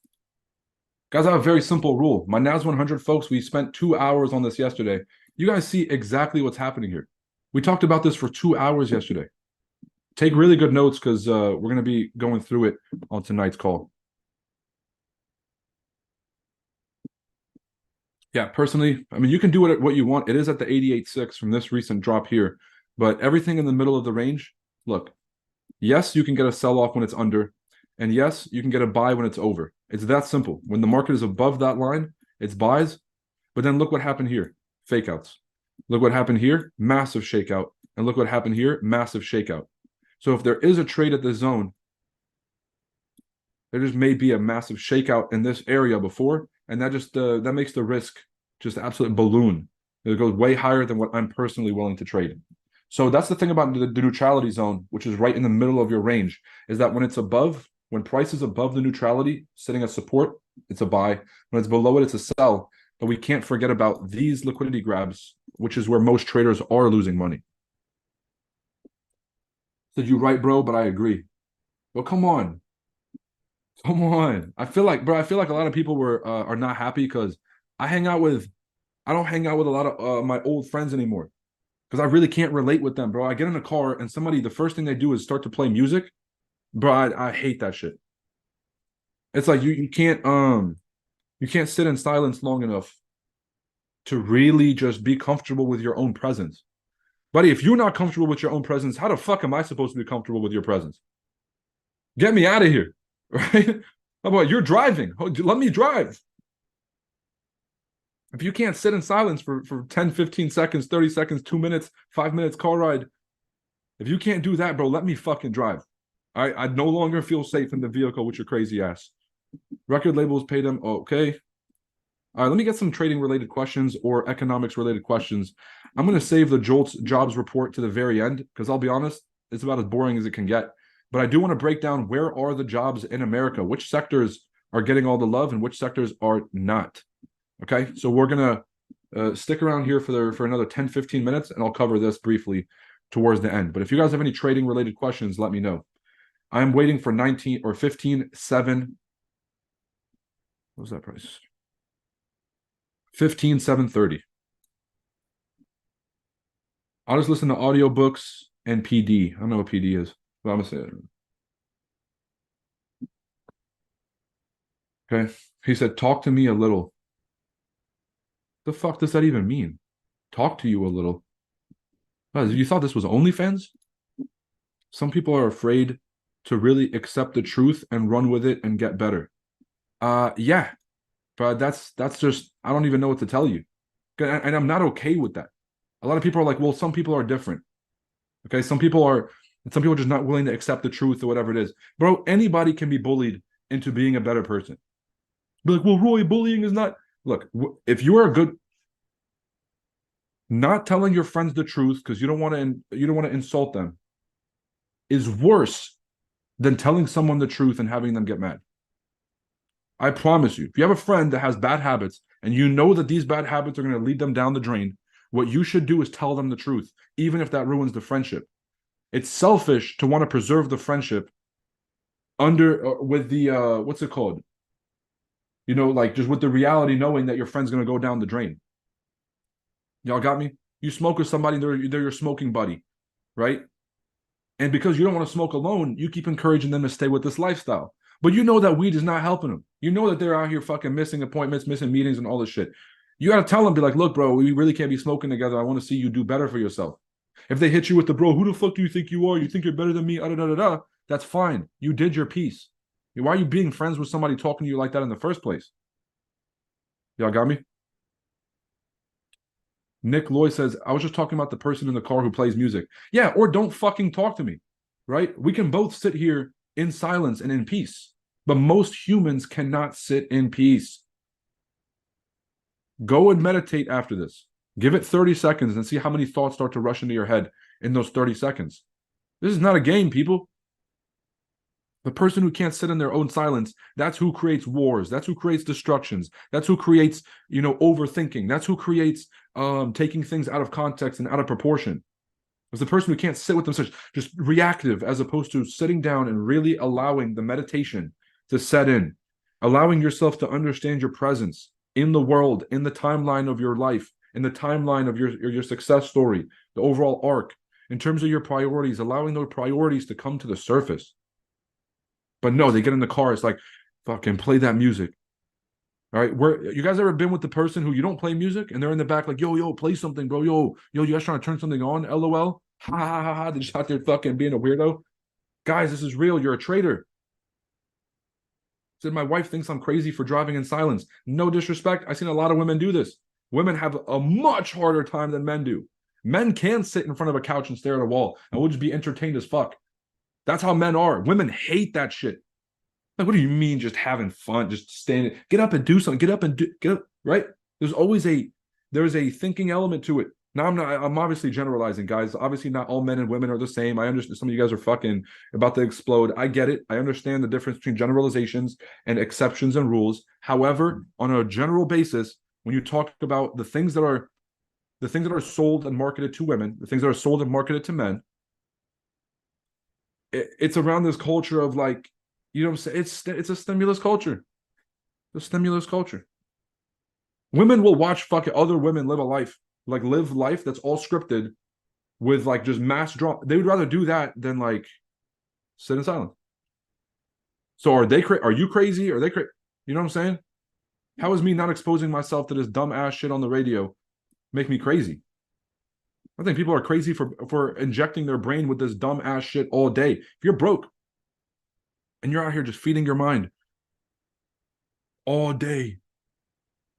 Guys, I have a very simple rule. My NAS100 folks, we spent 2 hours on this yesterday. You guys see exactly what's happening here. We talked about this for 2 hours yesterday. Take really good notes because we're going to be going through it on tonight's call. Yeah, personally, I mean, you can do it what you want. It is at the 88.6 from this recent drop here. But everything in the middle of the range, look, yes, you can get a sell-off when it's under. And yes, you can get a buy when it's over. It's that simple. When the market is above that line, it's buys. But then look what happened here. Fake outs. Look what happened here. Massive shakeout. And look what happened here. Massive shakeout. So if there is a trade at the zone, there just may be a massive shakeout in this area before. And that just that makes the risk just absolute balloon. It goes way higher than what I'm personally willing to trade. So that's the thing about the neutrality zone, which is right in the middle of your range, is that when it's above, when price is above the neutrality, sitting at support, it's a buy. When it's below it, it's a sell. But we can't forget about these liquidity grabs, which is where most traders are losing money. Said you right, bro, but I agree. Well, come on. Come on. I feel like, bro, a lot of people are not happy because I don't hang out with a lot of my old friends anymore because I really can't relate with them, bro. I get in a car and the first thing they do is start to play music. Bro, I hate that shit. It's like you can't sit in silence long enough to really just be comfortable with your own presence. Buddy, if you're not comfortable with your own presence, how the fuck am I supposed to be comfortable with your presence? Get me out of here, right? How about you're driving? Let me drive. If you can't sit in silence for 10, 15 seconds, 30 seconds, 2 minutes, 5 minutes car ride, if you can't do that, bro, let me fucking drive. I no longer feel safe in the vehicle with your crazy ass. Record labels pay them. Okay. All right, let me get some trading related questions or economics related questions. I'm going to save the JOLTS jobs report to the very end because I'll be honest, it's about as boring as it can get. But I do want to break down where are the jobs in America, which sectors are getting all the love and which sectors are not. Okay, so we're going to stick around here for another 10, 15 minutes, and I'll cover this briefly towards the end. But if you guys have any trading related questions, let me know. I'm waiting for 19 or 15.7. What was that price? 15,730. I'll just listen to audiobooks and PD. I don't know what PD is, but I'm gonna say it. Okay. He said, talk to me a little. The fuck does that even mean? Talk to you a little. You thought this was OnlyFans? Some people are afraid to really accept the truth and run with it and get better. Yeah. But that's just, I don't even know what to tell you. And I'm not okay with that. A lot of people are like, well, some people are different. Okay, some people are just not willing to accept the truth or whatever it is. Bro, anybody can be bullied into being a better person. Be like, well, Roy, bullying is not. Look, if you are a good, not telling your friends the truth because you don't want to insult them is worse than telling someone the truth and having them get mad. I promise you, if you have a friend that has bad habits and you know that these bad habits are going to lead them down the drain, what you should do is tell them the truth, even if that ruins the friendship. It's selfish to want to preserve the friendship with the what's it called? Like just with the reality knowing that your friend's going to go down the drain. Y'all got me? You smoke with somebody, they're your smoking buddy, right? And because you don't want to smoke alone, you keep encouraging them to stay with this lifestyle. But you know that weed is not helping them. You know that they're out here fucking missing appointments, missing meetings, and all this shit. You got to tell them, be like, look, bro, we really can't be smoking together. I want to see you do better for yourself. If they hit you with the, bro, who the fuck do you think you are? You think you're better than me? That's fine. You did your piece. Why are you being friends with somebody talking to you like that in the first place? Y'all got me? Nick Loy says, I was just talking about the person in the car who plays music. Yeah, or don't fucking talk to me, right? We can both sit here in silence and in peace. But most humans cannot sit in peace. Go and meditate after this. Give it 30 seconds and see how many thoughts start to rush into your head in those 30 seconds. This is not a game, people. The person who can't sit in their own silence, that's who creates wars. That's who creates destructions. That's who creates, overthinking. That's who creates taking things out of context and out of proportion. It's the person who can't sit with themselves, just reactive, as opposed to sitting down and really allowing the meditation to set in, allowing yourself to understand your presence in the world, in the timeline of your life, in the timeline of your success story, the overall arc, in terms of your priorities, allowing those priorities to come to the surface. But no, they get in the car. It's like, fucking play that music. All right. You guys ever been with the person who you don't play music and they're in the back like, yo, play something, bro. Yo, you guys trying to turn something on? LOL. Ha ha ha ha. They're just out there fucking being a weirdo. Guys, this is real. You're a traitor. Said my wife thinks I'm crazy for driving in silence. No disrespect. I've seen a lot of women do this. Women have a much harder time than men do. Men can sit in front of a couch and stare at a wall and we'll just be entertained as fuck. That's how men are. Women hate that shit. Like, what do you mean just having fun? Just standing, get up and do something. Get up, right? There's a thinking element to it. Now I'm obviously generalizing, guys. Obviously, not all men and women are the same. I understand some of you guys are fucking about to explode. I get it. I understand the difference between generalizations and exceptions and rules. However, on a general basis, when you talk about the things that are sold and marketed to women, the things that are sold and marketed to men, it's around this culture of like, what I'm saying? It's a stimulus culture. The stimulus culture. Women will watch fucking other women live life that's all scripted with like just mass drama. They would rather do that than like sit in silence. So are you crazy? Are they crazy? You know what I'm saying? How is me not exposing myself to this dumb ass shit on the radio make me crazy? I think people are crazy for injecting their brain with this dumb ass shit all day. If you're broke and you're out here just feeding your mind all day,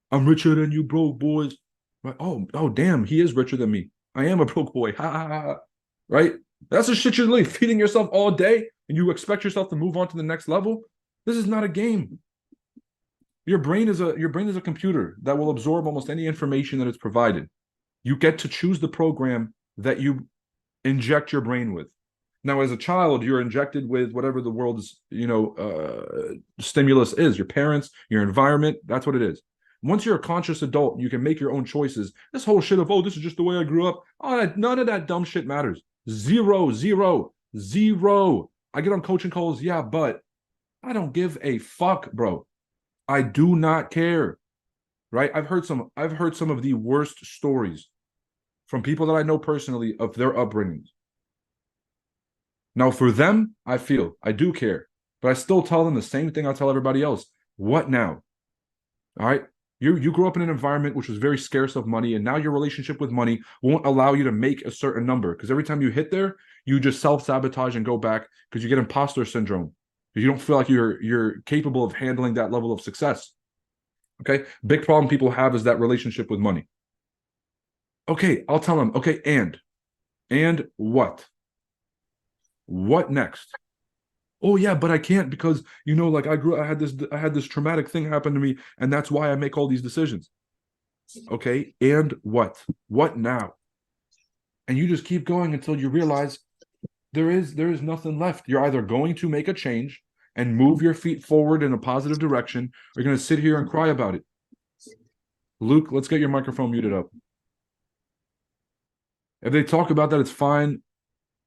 I'm richer than you broke boys. Like, oh, damn, he is richer than me. I am a broke boy. Ha ha ha. Right? That's the shit you're literally feeding yourself all day, and you expect yourself to move on to the next level. This is not a game. Your brain is a computer that will absorb almost any information that is provided. You get to choose the program that you inject your brain with. Now, as a child, you're injected with whatever the world's, stimulus is. Your parents, your environment, that's what it is. Once you're a conscious adult, you can make your own choices. This whole shit of, this is just the way I grew up. None of that dumb shit matters. Zero. I get on coaching calls, yeah, but I don't give a fuck, bro. I do not care. Right? I've heard some of the worst stories from people that I know personally of their upbringings. Now, for them, I do care, but I still tell them the same thing I tell everybody else. What now? All right. You grew up in an environment which was very scarce of money, and now your relationship with money won't allow you to make a certain number, because every time you hit there, you just self-sabotage and go back because you get imposter syndrome. You don't feel like you're capable of handling that level of success. Okay. Big problem people have is that relationship with money. Okay, I'll tell them, okay, and what? What next? Oh yeah, but I can't because I had this traumatic thing happen to me, and that's why I make all these decisions. Okay, and what? What now? And you just keep going until you realize there is nothing left. You're either going to make a change and move your feet forward in a positive direction, or you're going to sit here and cry about it. Luke, let's get your microphone muted up. If they talk about that, it's fine.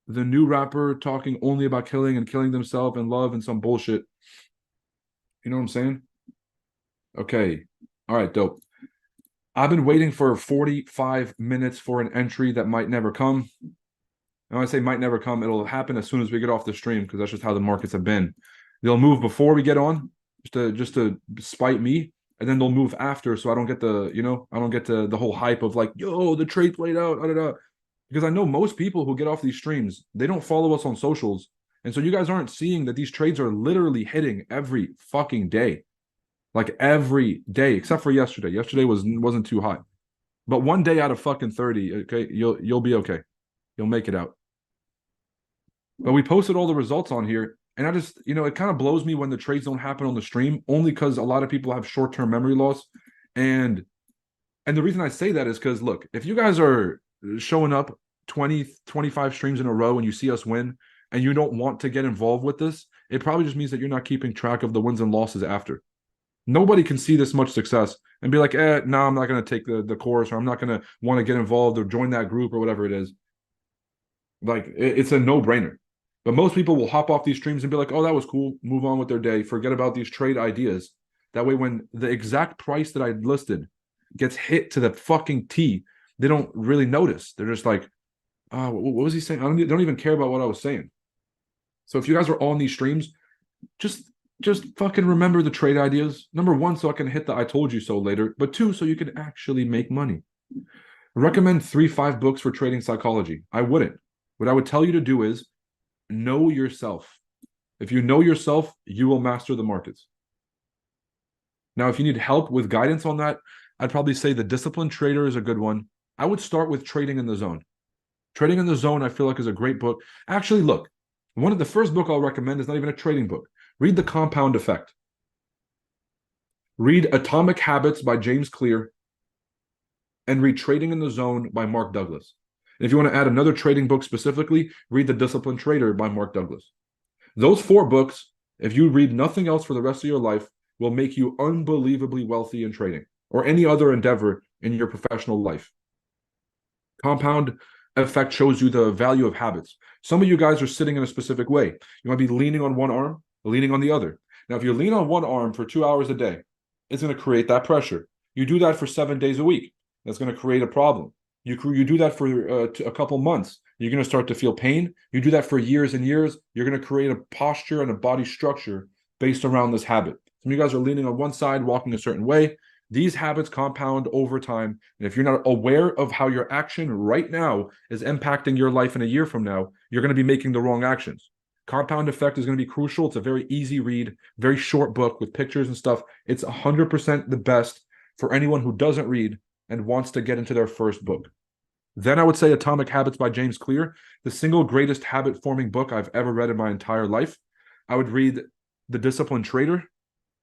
The new rapper talking only about killing and killing themselves and love and some bullshit. You know what I'm saying? Okay. All right, dope. I've been waiting for 45 minutes for an entry that might never come. And when I say might never come, it'll happen as soon as we get off the stream, because that's just how the markets have been. They'll move before we get on, just to spite me, and then they'll move after, so I don't get the whole hype of like, yo, the trade played out, because I know most people who get off these streams, they don't follow us on socials, and so you guys aren't seeing that these trades are literally hitting every fucking day, like every day, except for yesterday. Yesterday wasn't too hot, but one day out of fucking 30, okay, you'll be okay, you'll make it out. But we posted all the results on here. And I just, it kind of blows me when the trades don't happen on the stream, only because a lot of people have short-term memory loss. And And the reason I say that is because, look, if you guys are showing up 20, 25 streams in a row and you see us win and you don't want to get involved with this, it probably just means that you're not keeping track of the wins and losses after. Nobody can see this much success and be like, no, I'm not going to take the course, or I'm not going to want to get involved or join that group or whatever it is. Like, it's a no-brainer. But most people will hop off these streams and be like, oh, that was cool, move on with their day, forget about these trade ideas. That way, when the exact price that I listed gets hit to the fucking T, they don't really notice. They're just like, oh, what was he saying? They don't even care about what I was saying. So if you guys are on these streams, just fucking remember the trade ideas. Number one, so I can hit the I told you so later. But two, so you can actually make money. Recommend 3-5 books for trading psychology. I wouldn't. What I would tell you to do is know yourself. If you know yourself, you will master the markets. Now, if you need help with guidance on that, I'd probably say The Disciplined Trader is a good one. I would start with Trading in the Zone. Trading in the Zone, I feel like, is a great book. Actually, look, one of the first book I'll recommend is not even a trading book. Read The Compound Effect. Read Atomic Habits by James Clear. And read Trading in the Zone by Mark Douglas. And if you want to add another trading book specifically, read The Disciplined Trader by Mark Douglas. Those 4 books, if you read nothing else for the rest of your life, will make you unbelievably wealthy in trading or any other endeavor in your professional life. Compound Effect shows you the value of habits. Some of you guys are sitting in a specific way. You might be leaning on one arm, leaning on the other. Now, if you lean on one arm for 2 hours a day, it's going to create that pressure. You do that for 7 days a week. That's going to create a problem. You do that for a couple months. You're going to start to feel pain. You do that for years and years. You're going to create a posture and a body structure based around this habit. Some of you guys are leaning on one side, walking a certain way. These habits compound over time. And if you're not aware of how your action right now is impacting your life in a year from now, you're going to be making the wrong actions. Compound Effect is going to be crucial. It's a very easy read, very short book with pictures and stuff. It's 100% the best for anyone who doesn't read and wants to get into their first book. Then I would say Atomic Habits by James Clear, the single greatest habit-forming book I've ever read in my entire life. I would read The Disciplined Trader,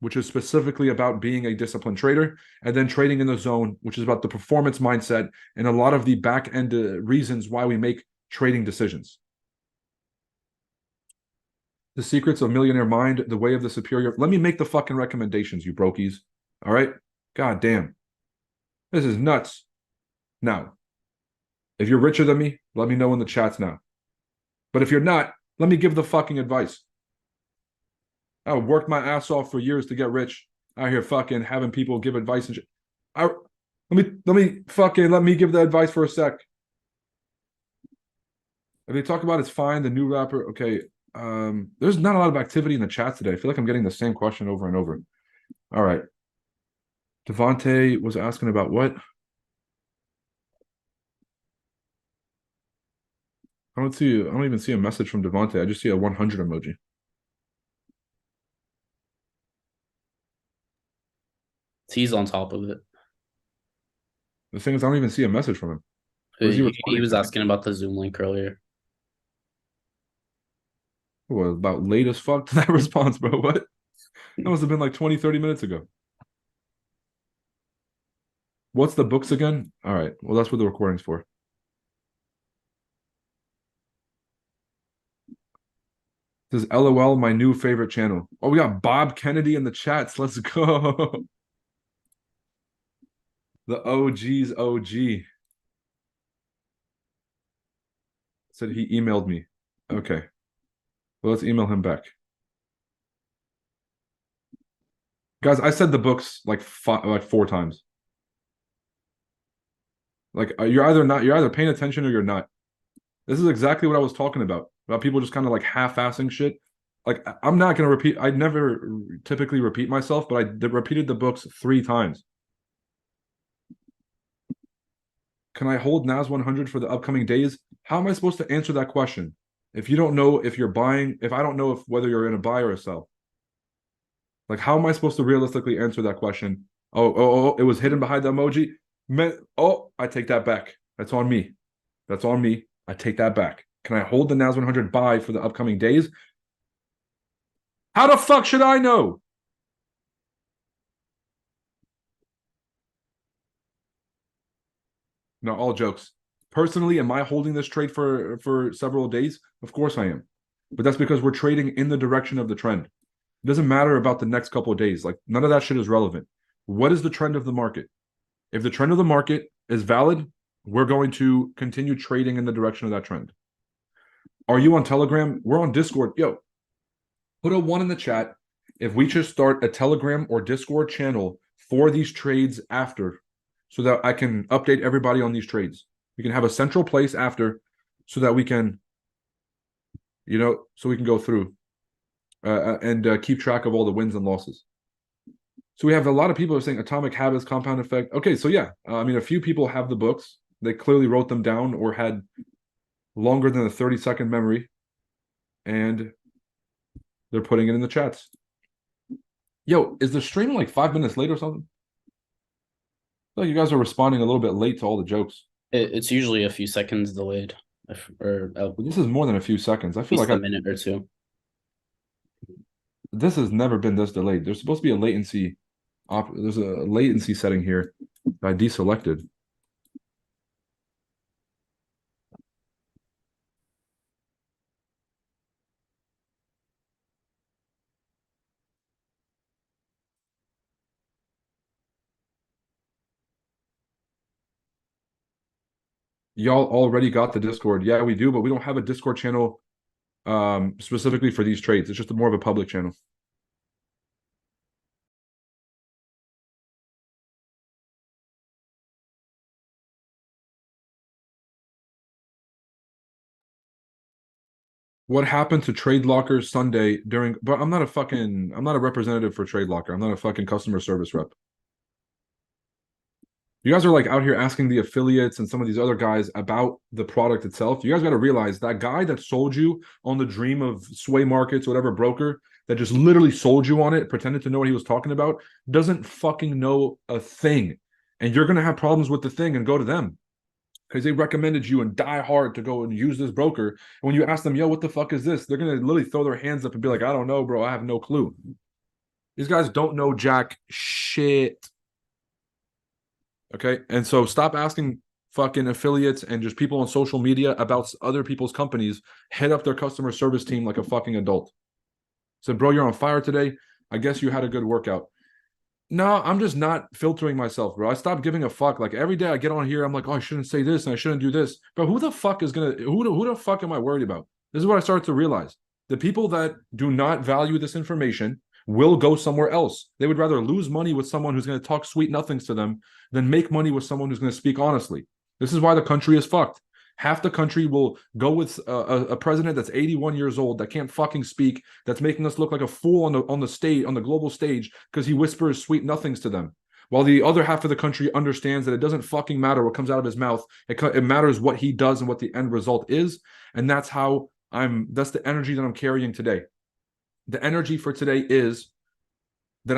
which is specifically about being a disciplined trader, and then Trading in the Zone, which is about the performance mindset and a lot of the back-end reasons why we make trading decisions. The Secrets of Millionaire Mind, The Way of the Superior. Let me make the fucking recommendations, you brokies. All right? God damn. This is nuts. Now, if you're richer than me, let me know in the chats now. But if you're not, let me give the fucking advice. I worked my ass off for years to get rich. Out here fucking having people give advice and shit. Let me give the advice for a sec. If they talk about it's fine, the new rapper, okay. There's not a lot of activity in the chat today. I feel like I'm getting the same question over and over. All right. Devontae was asking about what? I don't even see a message from Devontae. I just see a 100 emoji. He's on top of it. The thing is, I don't even see a message from him. He was asking about the Zoom link earlier. What, about late as fuck to that response, bro? What? That must have been like 20, 30 minutes ago. What's the books again? All right. Well, that's what the recording's for. This is LOL, my new favorite channel. Oh, we got Bob Kennedy in the chats. Let's go. The OG's OG. Said he emailed me. Okay. Well, let's email him back. Guys, I said the books like 4 times. Like you're either paying attention or you're not. This is exactly what I was talking about people just kind of like half-assing shit. Like I'm not gonna repeat. I never typically repeat myself, but I repeated the books 3 times. Can I hold NAS100 for the upcoming days? How am I supposed to answer that question if you don't know if you're buying? If I don't know whether you're in a buy or a sell, like how am I supposed to realistically answer that question? Oh, it was hidden behind the emoji. I take that back. That's on me. That's on me. I take that back. Can I hold the NAS100 buy for the upcoming days? How the fuck should I know? No, all jokes. Personally, am I holding this trade for several days? Of course I am. But that's because we're trading in the direction of the trend. It doesn't matter about the next couple of days. Like none of that shit is relevant. What is the trend of the market? If the trend of the market is valid, we're going to continue trading in the direction of that trend. Are you on Telegram? We're on Discord. Yo, put a 1 in the chat if we should start a Telegram or Discord channel for these trades after, so that I can update everybody on these trades. We can have a central place after so that we can, so we can go through and keep track of all the wins and losses. So we have a lot of people who are saying Atomic Habits, Compound Effect. Okay, so yeah, a few people have the books. They clearly wrote them down or had longer than a 30-second memory, and they're putting it in the chats. Yo, is the stream like 5 minutes late or something? Like you guys are responding a little bit late to all the jokes. It's usually a few seconds delayed, This is more than a few seconds. I feel like a minute or two. This has never been this delayed. There's supposed to be a latency. There's a latency setting here that I deselected. Y'all already got the Discord. Yeah, we do, but we don't have a Discord channel specifically for these trades. It's just more of a public channel. What happened to Trade Locker Sunday during? But I'm not a representative for Trade Locker. I'm not a fucking customer service rep. You guys are like out here asking the affiliates and some of these other guys about the product itself. You guys got to realize that guy that sold you on the dream of sway markets, whatever broker that just literally sold you on it, pretended to know what he was talking about, doesn't fucking know a thing. And you're going to have problems with the thing and go to them because they recommended you and die hard to go and use this broker. And when you ask them, yo, what the fuck is this? They're going to literally throw their hands up and be like, I don't know, bro. I have no clue. These guys don't know jack shit. Okay. And so stop asking fucking affiliates and just people on social media about other people's companies. Head up their customer service team like a fucking adult. Said, bro, you're on fire today. I guess you had a good workout. No, I'm just not filtering myself, bro. I stopped giving a fuck. Like every day I get on here, I'm like, oh, I shouldn't say this and I shouldn't do this. But who the fuck is who the fuck am I worried about? This is what I started to realize. The people that do not value this information will go somewhere else. They would rather lose money with someone who's going to talk sweet nothings to them than make money with someone who's going to speak honestly. This is why the country is fucked. Half the country will go with a president that's 81 years old that can't fucking speak, that's making us look like a fool on the stage, on the global stage, because he whispers sweet nothings to them. While the other half of the country understands that it doesn't fucking matter what comes out of his mouth. It matters what he does and what the end result is. And that's how that's the energy that I'm carrying today. The energy for today is that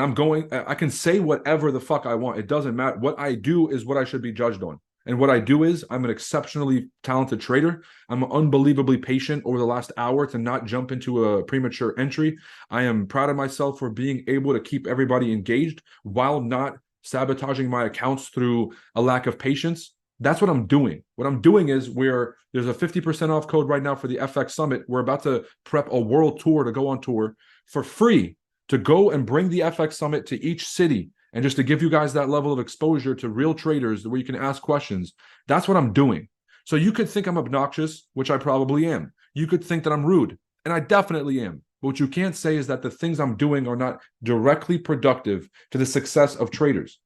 I can say whatever the fuck I want. It doesn't matter. What I do is what I should be judged on. And what I do is I'm an exceptionally talented trader. I'm unbelievably patient over the last hour to not jump into a premature entry. I am proud of myself for being able to keep everybody engaged while not sabotaging my accounts through a lack of patience. That's what I'm doing. What I'm doing is there's a 50% off code right now for the FX Summit. We're about to prep a world tour to go on tour for free to go and bring the FX Summit to each city. And just to give you guys that level of exposure to real traders where you can ask questions. That's what I'm doing. So you could think I'm obnoxious, which I probably am. You could think that I'm rude, and I definitely am. But what you can't say is that the things I'm doing are not directly productive to the success of traders.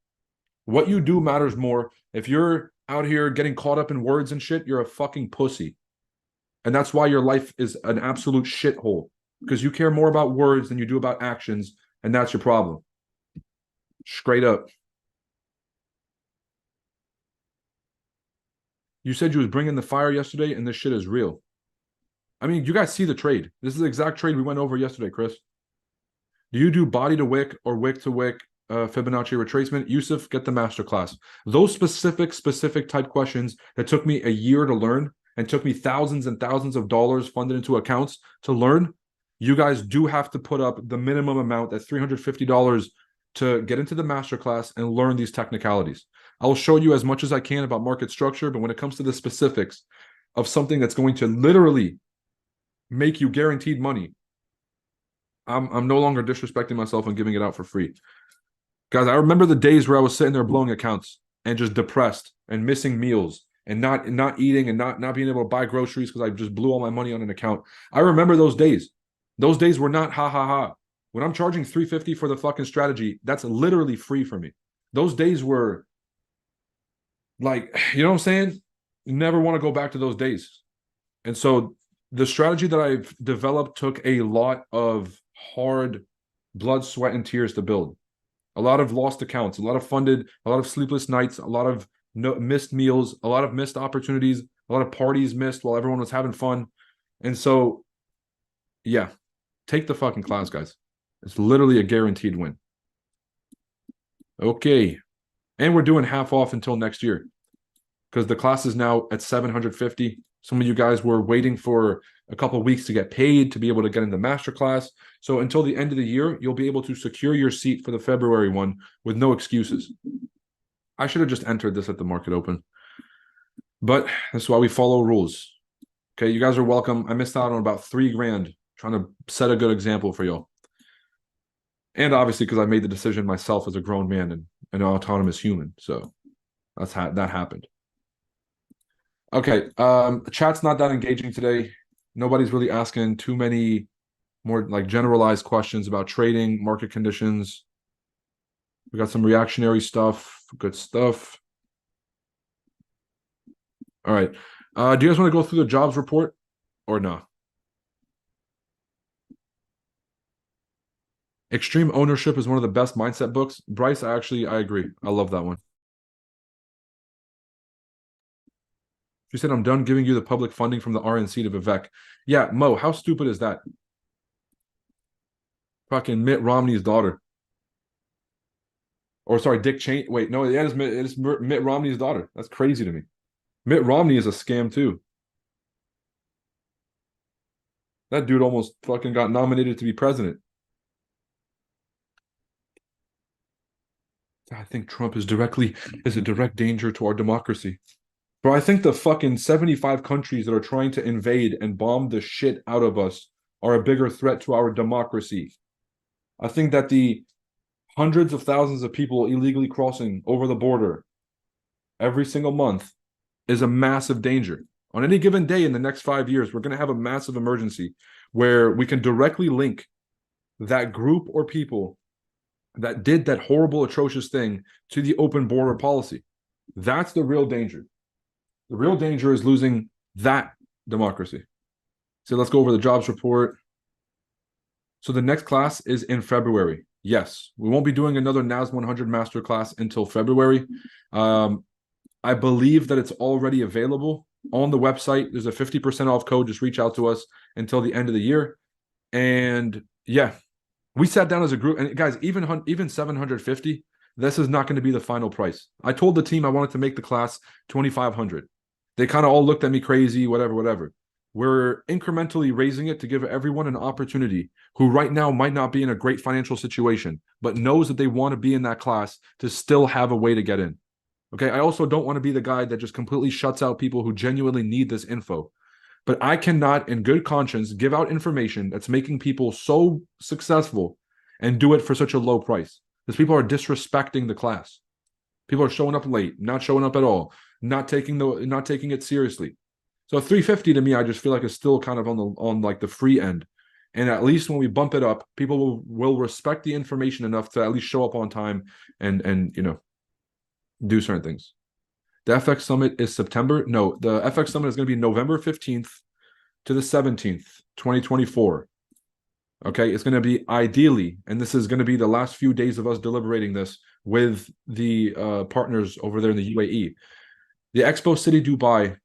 What you do matters more. If you're out here getting caught up in words and shit, you're a fucking pussy. And that's why your life is an absolute shithole, because you care more about words than you do about actions, and that's your problem. Straight up. You said you was bringing the fire yesterday, and this shit is real. I mean, you guys see the trade. This is the exact trade we went over yesterday, Chris. Do you do body to wick or wick to wick Fibonacci retracement? Yusuf, get the masterclass. Those specific type questions that took me a year to learn and took me thousands and thousands of dollars funded into accounts to learn, you guys do have to put up the minimum amount at $350 to get into the masterclass and learn these technicalities. I'll show you as much as I can about market structure, but when it comes to the specifics of something that's going to literally make you guaranteed money, I'm no longer disrespecting myself and giving it out for free. Guys, I remember the days where I was sitting there blowing accounts and just depressed and missing meals and not eating and not being able to buy groceries because I just blew all my money on an account. I remember those days. Those days were not ha ha ha. When I'm charging $350 for the fucking strategy, that's literally free for me. Those days were like, you know what I'm saying? You never want to go back to those days. And so the strategy that I've developed took a lot of hard blood, sweat, and tears to build. A lot of lost accounts, a lot of funded, a lot of sleepless nights, a lot of missed meals, a lot of missed opportunities, a lot of parties missed while everyone was having fun. And so, yeah, take the fucking class, guys. It's literally a guaranteed win. Okay. And we're doing half off until next year because the class is now at $750. Some of you guys were waiting for a couple of weeks to get paid to be able to get into Masterclass. So until the end of the year, you'll be able to secure your seat for the February one with no excuses. I should have just entered this at the market open, but that's why we follow rules. Okay, you guys are welcome. I missed out on about $3,000 trying to set a good example for y'all. And obviously because I made the decision myself as a grown man and an autonomous human. So that happened. Okay, chat's not that engaging today. Nobody's really asking too many more like generalized questions about trading, market conditions. We got some reactionary stuff, good stuff. All right. Do you guys want to go through the jobs report or no? Extreme Ownership is one of the best mindset books. Bryce, I agree. I love that one. She said, I'm done giving you the public funding from the RNC to Vivek. Yeah, Mo, how stupid is that? Fucking Mitt Romney's daughter. Or sorry, Dick Cheney. Wait, no, it is Mitt Romney's daughter. That's crazy to me. Mitt Romney is a scam too. That dude almost fucking got nominated to be president. I think Trump is a direct danger to our democracy. Bro, I think the fucking 75 countries that are trying to invade and bomb the shit out of us are a bigger threat to our democracy. I think that the hundreds of thousands of people illegally crossing over the border every single month is a massive danger. On any given day in the next 5 years, we're going to have a massive emergency where we can directly link that group or people that did that horrible, atrocious thing to the open border policy. That's the real danger. The real danger is losing that democracy. So let's go over the jobs report. So the next class is in February. Yes, we won't be doing another NAS100 masterclass until February. I believe that it's already available on the website. There's a 50% off code. Just reach out to us until the end of the year. And yeah, we sat down as a group. And guys, even 750, this is not going to be the final price. I told the team I wanted to make the class 2,500. They kind of all looked at me crazy, whatever. We're incrementally raising it to give everyone an opportunity who right now might not be in a great financial situation, but knows that they want to be in that class to still have a way to get in. Okay, I also don't want to be the guy that just completely shuts out people who genuinely need this info. But I cannot, in good conscience, give out information that's making people so successful and do it for such a low price. Because people are disrespecting the class. People are showing up late, not showing up at all, not taking it seriously. So 350 to me, I just feel like it's still kind of on like the free end. And at least when we bump it up, people will respect the information enough to at least show up on time and do certain things. The FX Summit is September. No, the FX Summit is going to be November 15th to the 17th, 2024. Okay, it's going to be ideally, and this is going to be the last few days of us deliberating this with the partners over there in the UAE. The Expo City Dubai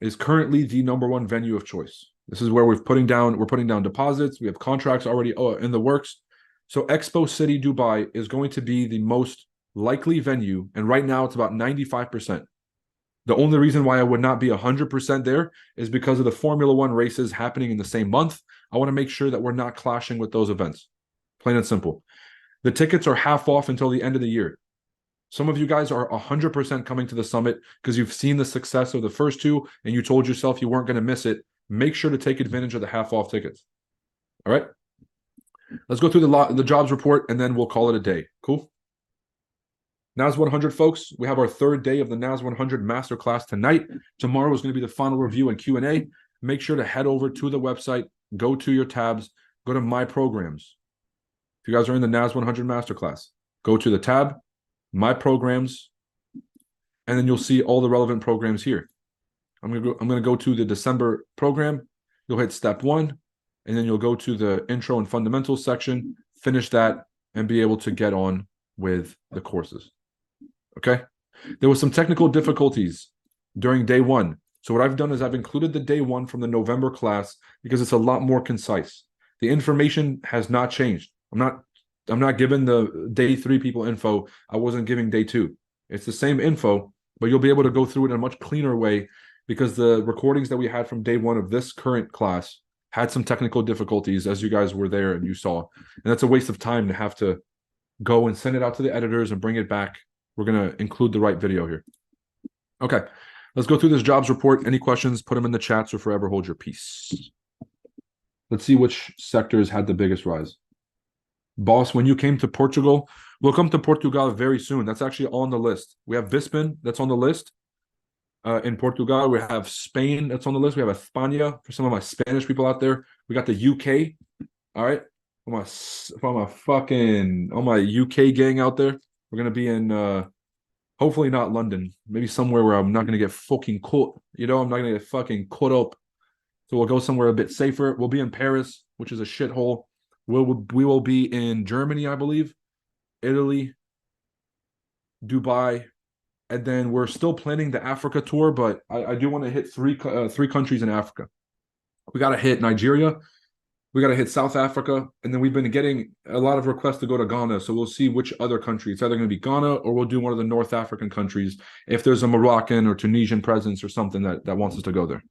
is currently the #1 venue of choice. This is where we're putting down deposits. We have contracts already in the works. So Expo City Dubai is going to be the most likely venue, and right now it's about 95%. The only reason why I would not be 100% there is because of the Formula One races happening in the same month. I want to make sure that we're not clashing with those events. Plain and simple. The tickets are half off until the end of the year. Some of you guys are 100% coming to the summit because you've seen the success of the first two and you told yourself you weren't going to miss it. Make sure to take advantage of the half off tickets. All right. Let's go through the jobs report and then we'll call it a day. Cool. NAS100 folks, we have our third day of the NAS100 Masterclass tonight. Tomorrow is going to be the final review and Q&A. Make sure to head over to the website, go to your tabs, go to My Programs. If you guys are in the NAS100 Masterclass, go to the tab, My Programs, and then you'll see all the relevant programs here. I'm gonna go to the December program. You'll hit step 1, and then you'll go to the intro and fundamentals section, finish that, and be able to get on with the courses. Okay? There was some technical difficulties during day 1. So what I've done is I've included the day 1 from the November class because it's a lot more concise. The information has not changed. I'm not giving the day 3 people info. I wasn't giving day 2. It's the same info, but you'll be able to go through it in a much cleaner way because the recordings that we had from day 1 of this current class had some technical difficulties as you guys were there and you saw. And that's a waste of time to have to go and send it out to the editors and bring it back. We're going to include the right video here. Okay, let's go through this jobs report. Any questions, put them in the chat, so forever hold your peace. Let's see which sectors had the biggest rise. Boss, when you came to Portugal, we'll come to Portugal very soon. That's actually on the list. We have Bispin, that's on the list. In Portugal, we have Spain, that's on the list. We have España for some of my Spanish people out there. We got the UK. All right. All my UK gang out there. We're gonna be in hopefully not London. Maybe somewhere where I'm not gonna get fucking caught. You know, I'm not gonna get fucking caught up. So we'll go somewhere a bit safer. We'll be in Paris, which is a shithole. We will be in Germany, I believe, Italy, Dubai, and then we're still planning the Africa tour. But I do want to hit three countries in Africa. We got to hit Nigeria, we got to hit South Africa, and then we've been getting a lot of requests to go to Ghana. So we'll see which other country. It's either going to be Ghana or we'll do one of the North African countries if there's a Moroccan or Tunisian presence or something that wants us to go there.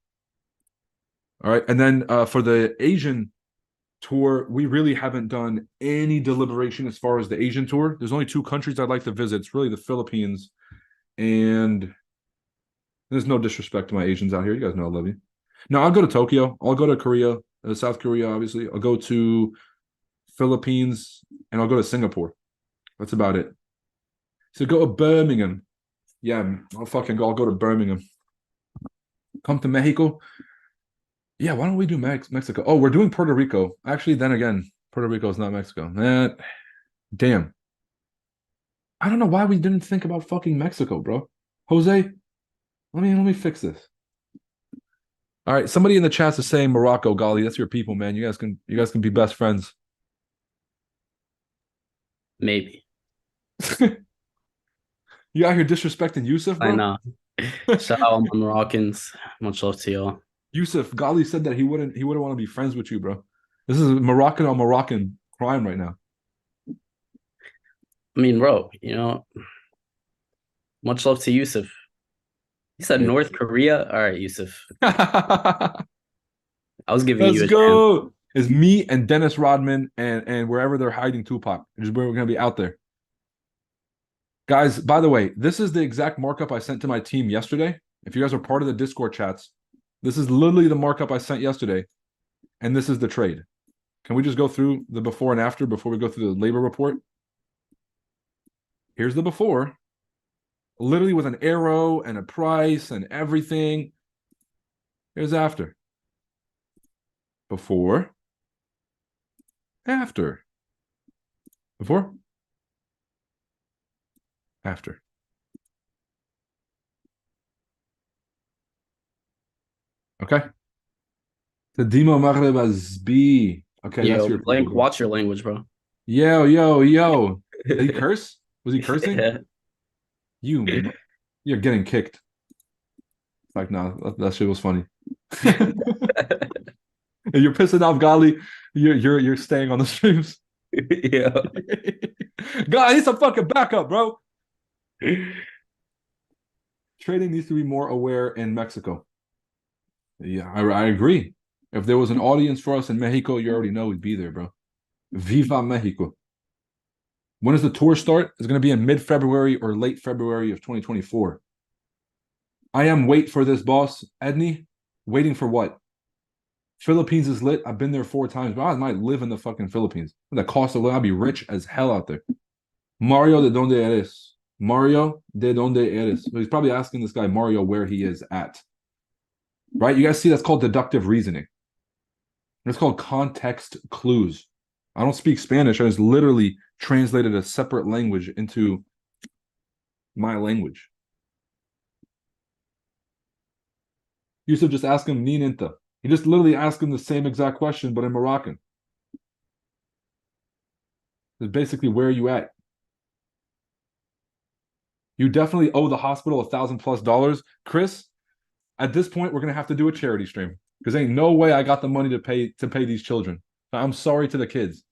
All right, and then for the Asian tour, we really haven't done any deliberation as far as the Asian tour. There's only 2 countries I'd like to visit. It's really the Philippines, and there's no disrespect to my Asians out here. You guys know I love you. No, I'll go to Tokyo. I'll go to Korea, South Korea, obviously. I'll go to Philippines, and I'll go to Singapore. That's about it. So go to Birmingham. Yeah, I'll go to Birmingham. Come to Mexico. Yeah, why don't we do Mexico? Oh, we're doing Puerto Rico. Actually, then again, Puerto Rico is not Mexico. Damn. I don't know why we didn't think about fucking Mexico, bro. Jose, let me fix this. All right, somebody in the chat is saying Morocco, Gali. That's your people, man. You guys can be best friends. Maybe. You out here disrespecting Yusuf, bro? I know. Shout out my Moroccans. Much love to y'all. Yusuf, Gali said that he wouldn't want to be friends with you, bro. This is Moroccan on Moroccan crime right now. I mean, bro, much love to Yusuf. He said North Korea. All right, Yusuf. I was giving you a go. It's me and Dennis Rodman and wherever they're hiding Tupac. Is where we're gonna be out there. Guys, by the way, this is the exact markup I sent to my team yesterday. If you guys are part of the Discord chats, this is literally the markup I sent yesterday. And this is the trade. Can we just go through the before and after before we go through the labor report? Here's the before. Literally with an arrow and a price and everything. Here's after. Before. After. Before. After. Okay. The Demo Maghreb B. Okay, Yo, that's your watch your language, bro. Yo. Did he curse? Was he cursing? Yeah. You're getting kicked. Like, no, that shit was funny. You're pissing off Gali. You're staying on the streams. Yeah. God, I need some fucking backup, bro. Trading needs to be more aware in Mexico. Yeah, I agree. If there was an audience for us in Mexico, you already know we'd be there, bro. Viva Mexico. When does the tour start? It's going to be in mid-February or late February of 2024. I am wait for this, boss. Edney, waiting for what? Philippines is lit. I've been there 4 times, but I might live in the fucking Philippines. The cost of living, I'll be rich as hell out there. Mario, de donde eres? Mario, de donde eres? So he's probably asking this guy, Mario, where he is at. Right? You guys see that's called deductive reasoning. It's called context clues. I don't speak Spanish. I just literally translated a separate language into my language. Yusuf just ask him Ninenta. He just literally asked him the same exact question, but in Moroccan. It's basically, where are you at? You definitely owe the hospital $1,000+ Chris, at this point, we're gonna have to do a charity stream because ain't no way I got the money to pay these children. I'm sorry to the kids.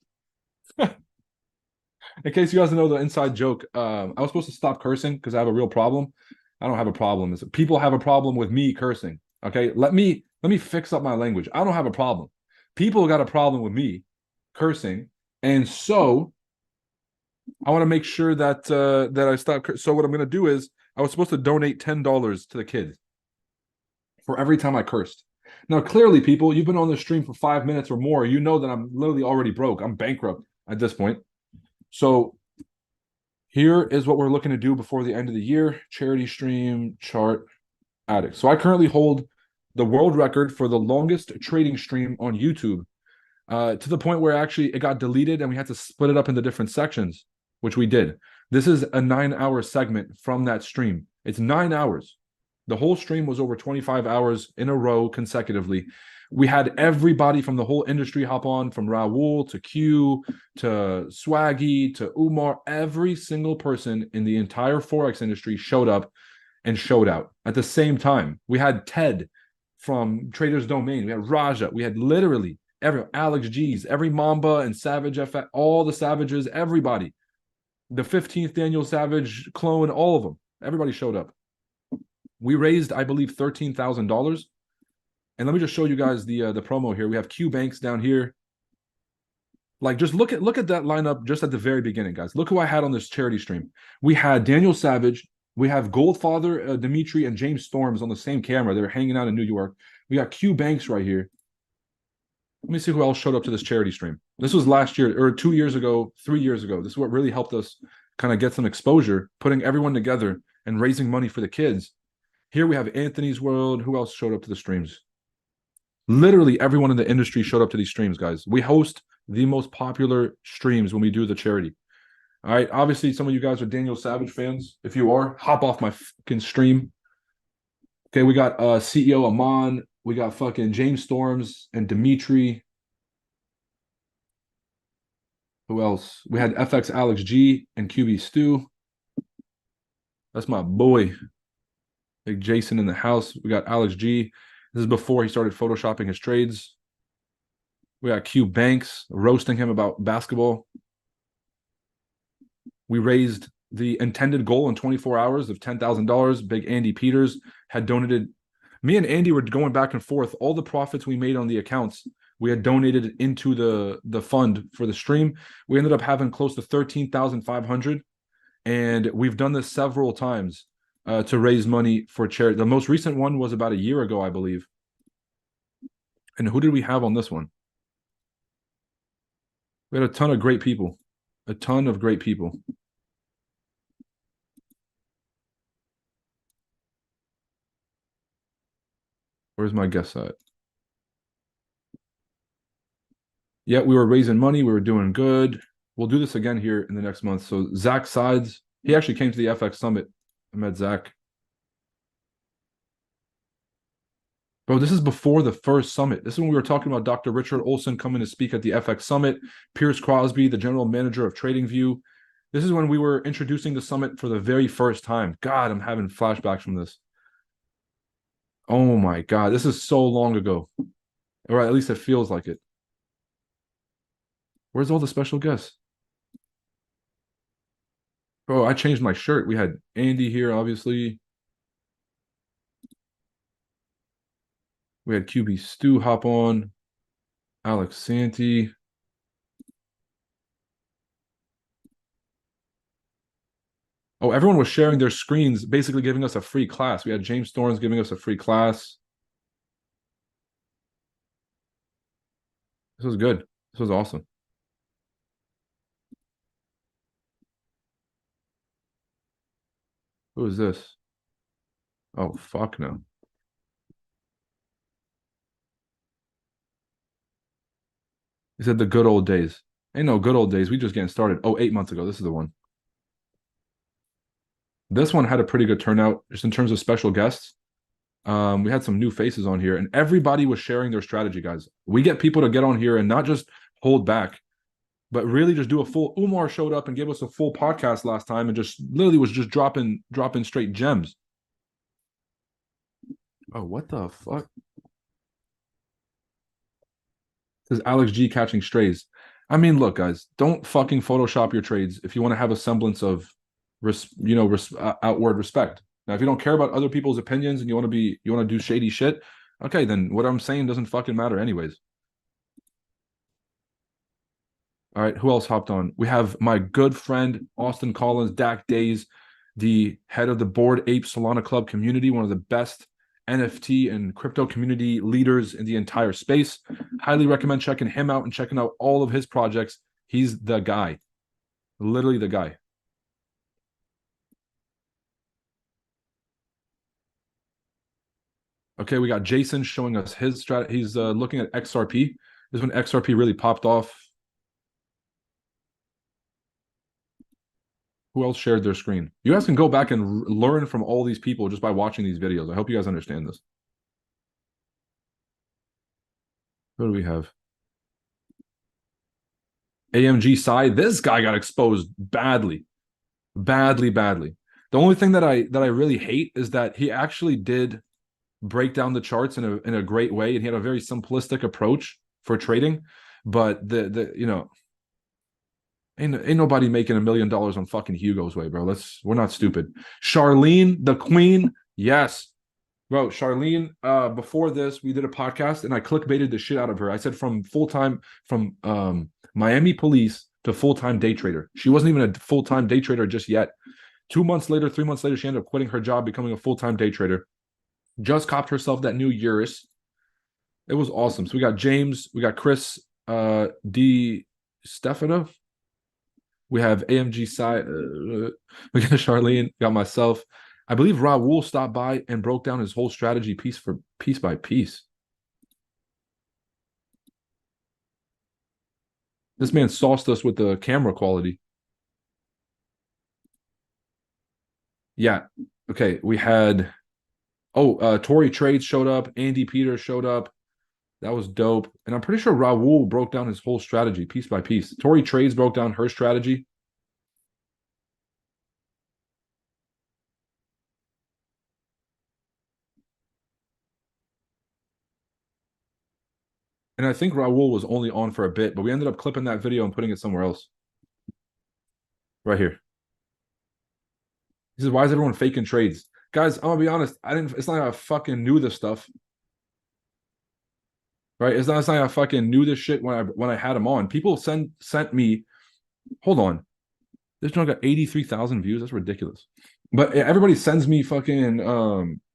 In case you guys know the inside joke, I was supposed to stop cursing because I have a real problem. I don't have a problem. People have a problem with me cursing. Okay, let me fix up my language. I don't have a problem. People got a problem with me cursing, and so I want to make sure that that I stop. So what I'm gonna do is I was supposed to donate $10 to the kids for every time I cursed. Now, clearly, people, you've been on the stream for 5 minutes or more. You know that I'm literally already broke. I'm bankrupt at this point. So here is what we're looking to do before the end of the year. Charity stream, chart, addict. So I currently hold the world record for the longest trading stream on YouTube, to the point where actually it got deleted and we had to split it up into different sections, which we did. This is a 9-hour segment from that stream. It's 9 hours. The whole stream was over 25 hours in a row consecutively. We had everybody from the whole industry hop on, from Raul to Q to Swaggy to Umar. Every single person in the entire Forex industry showed up and showed out at the same time. We had Ted from Trader's Domain. We had Raja. We had literally every Alex G's, every Mamba and Savage FX, all the Savages, everybody. The 15th Daniel Savage clone, all of them. Everybody showed up. We raised, I believe, $13,000. And let me just show you guys the promo here. We have Q Banks down here. Like, just look at that lineup just at the very beginning, guys. Look who I had on this charity stream. We had Daniel Savage. We have Goldfather, Dimitri, and James Storms on the same camera. They're hanging out in New York. We got Q Banks right here. Let me see who else showed up to this charity stream. This was last year, or 2 years ago, 3 years ago. This is what really helped us kind of get some exposure, putting everyone together and raising money for the kids. Here we have Anthony's World. Who else showed up to the streams? Literally everyone in the industry showed up to these streams, guys. We host the most popular streams when we do the charity. All right. Obviously, some of you guys are Daniel Savage fans. If you are, hop off my fucking stream. Okay, we got CEO Aman. We got fucking James Storms and Dimitri. Who else? We had FX Alex G and QB Stu. That's my boy. Big Jason in the house. We got Alex G. This is before he started photoshopping his trades. We got Q Banks roasting him about basketball. We raised the intended goal in 24 hours of $10,000. Big Andy Peters had donated. Me and Andy were going back and forth. All the profits we made on the accounts, we had donated into the fund for the stream. We ended up having close to 13,500. And we've done this several times to raise money for charity. The most recent one was about a year ago, I believe. And who did we have on this one? We had a ton of great people. A ton of great people. Where's my guest at? Yeah, we were raising money. We were doing good. We'll do this again here in the next month. So Zach Sides, he actually came to the FX Summit. I met Zach. Bro, this is before the first summit. This is when we were talking about Dr. Richard Olson coming to speak at the FX Summit. Pierce Crosby, the general manager of TradingView. This is when we were introducing the summit for the very first time. God, I'm having flashbacks from this. Oh my God, this is so long ago. Or at least it feels like it. Where's all the special guests? Bro, I changed my shirt. We had Andy here, obviously. We had QB Stu hop on. Alex Santee. Oh, everyone was sharing their screens, basically giving us a free class. We had James Thorns giving us a free class. This was good. This was awesome. Who is this? Oh, fuck no. He said the good old days. Ain't no good old days. We just getting started. Oh, 8 months ago. This is the one. This one had a pretty good turnout just in terms of special guests. We had some new faces on here, and everybody was sharing their strategy, guys. We get people to get on here and not just hold back, but really just do a full. Umar showed up and gave us a full podcast last time, and just literally was just dropping straight gems. Oh, what the fuck? Says Alex G catching strays. I mean, look, guys, don't fucking Photoshop your trades if you want to have a semblance of, outward respect. Now, if you don't care about other people's opinions and you want to do shady shit, okay, then what I'm saying doesn't fucking matter, anyways. All right, who else hopped on? We have my good friend Austin Collins, Dak Days, the head of the Bored Ape Solana Club community, one of the best NFT and crypto community leaders in the entire space. Highly recommend checking him out and checking out all of his projects. He's the guy, literally the guy. Okay, we got Jason showing us his strategy. He's looking at XRP. This is when XRP really popped off. Who else shared their screen? You guys can go back and learn from all these people just by watching these videos. I hope you guys understand this. What do we have? AMG side. This guy got exposed badly. Badly. The only thing that I really hate is that he actually did break down the charts in a great way, and he had a very simplistic approach for trading. But ain't nobody making $1 million on fucking Hugo's way, bro. We're not stupid. Charlene, the queen, yes. Bro, Charlene, before this, we did a podcast and I clickbaited the shit out of her. I said from Miami police to full-time day trader. She wasn't even a full-time day trader just yet. 2 months later, 3 months later, she ended up quitting her job, becoming a full-time day trader. Just copped herself that new Urus. It was awesome. So we got James, we got Chris D. Stefano. We have AMG side. We got Charlene, got myself. I believe Raul stopped by and broke down his whole strategy piece by piece. This man sauced us with the camera quality. Yeah. Okay. We had Tory Trades showed up, Andy Peters showed up. That was dope. And I'm pretty sure Raul broke down his whole strategy piece by piece. Tory Trades broke down her strategy. And I think Raul was only on for a bit, but we ended up clipping that video and putting it somewhere else. Right here. He says, why is everyone faking trades? Guys, I'm gonna be honest. It's not like I fucking knew this stuff. Right? It's not like I fucking knew this shit when I had him on. People sent me, hold on. This channel got 83,000 views. That's ridiculous. But everybody sends me fucking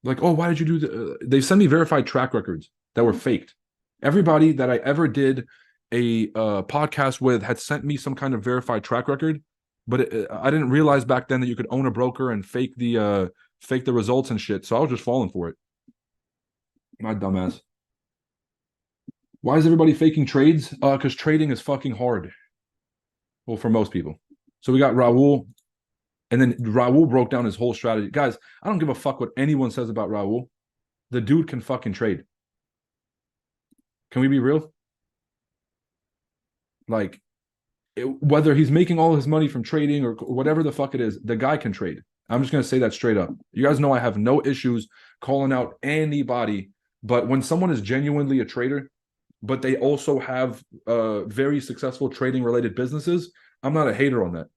like, oh, why did you do the they send me verified track records that were faked. Everybody that I ever did a podcast with had sent me some kind of verified track record, but I didn't realize back then that you could own a broker and fake the results and shit. So I was just falling for it. My dumbass. Why is everybody faking trades? Because trading is fucking hard. Well, for most people. So we got Raul, and then Raul broke down his whole strategy. Guys, I don't give a fuck what anyone says about Raul. The dude can fucking trade. Can we be real? Like, whether he's making all his money from trading or whatever the fuck it is, the guy can trade. I'm just going to say that straight up. You guys know I have no issues calling out anybody, but when someone is genuinely a trader, but they also have very successful trading related businesses, I'm not a hater on that.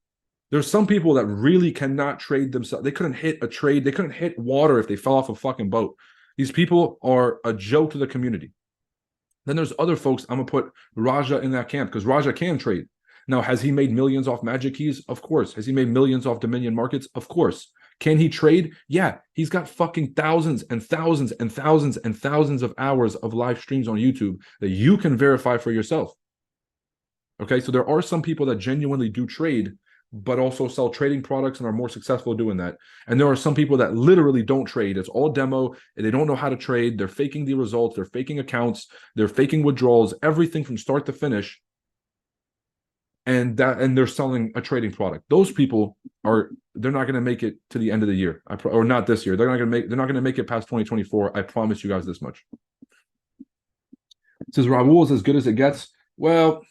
There's some people that really cannot trade themselves. They couldn't hit a trade. They couldn't hit water if they fell off a fucking boat. These people are a joke to the community. Then there's other folks. I'm going to put Raja in that camp because Raja can trade. Now, has he made millions off Magic Keys? Of course. Has he made millions off Dominion Markets? Of course. Can he trade? Yeah, he's got fucking thousands and thousands and thousands and thousands of hours of live streams on YouTube that you can verify for yourself. Okay, so there are some people that genuinely do trade, but also sell trading products and are more successful doing that. And there are some people that literally don't trade. It's all demo, and they don't know how to trade. They're faking the results. They're faking accounts. They're faking withdrawals, everything from start to finish. And they're selling a trading product. Those people they're not going to make it to the end of the year, or not this year. They're not going to make it past 2024. I promise you guys this much. It says Raul is as good as it gets. Well,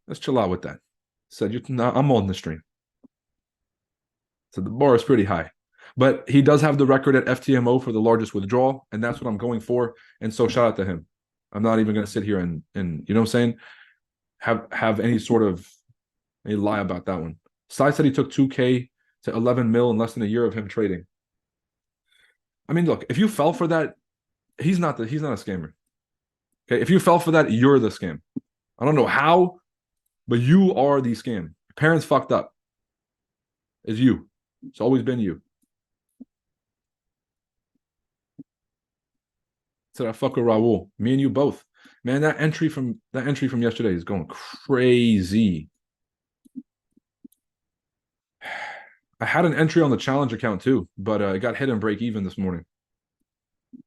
let's chill out with that. Said I'm on the stream. So the bar is pretty high. But he does have the record at FTMO for the largest withdrawal, and that's what I'm going for. And so shout out to him. I'm not even going to sit here and you know what I'm saying? Have any sort of a lie about that one. Sai said he took 2K to 11 mil in less than a year of him trading. I mean, look, if you fell for that, he's not a scammer. Okay, if you fell for that, you're the scam. I don't know how, but you are the scam. Your parents fucked up. It's you. It's always been you. Said I fuck with Raul. Me and you both. Man, that entry from yesterday is going crazy. I had an entry on the challenge account too, but it got hit and break even this morning.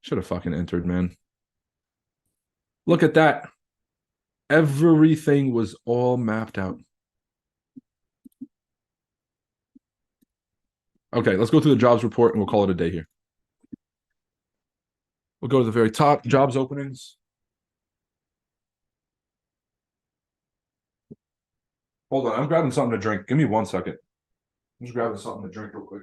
Should have fucking entered, man. Look at that. Everything was all mapped out. Okay, let's go through the jobs report and we'll call it a day here. We'll go to the very top, jobs openings. Hold on, I'm grabbing something to drink. Give me 1 second. I'm just grabbing something to drink real quick.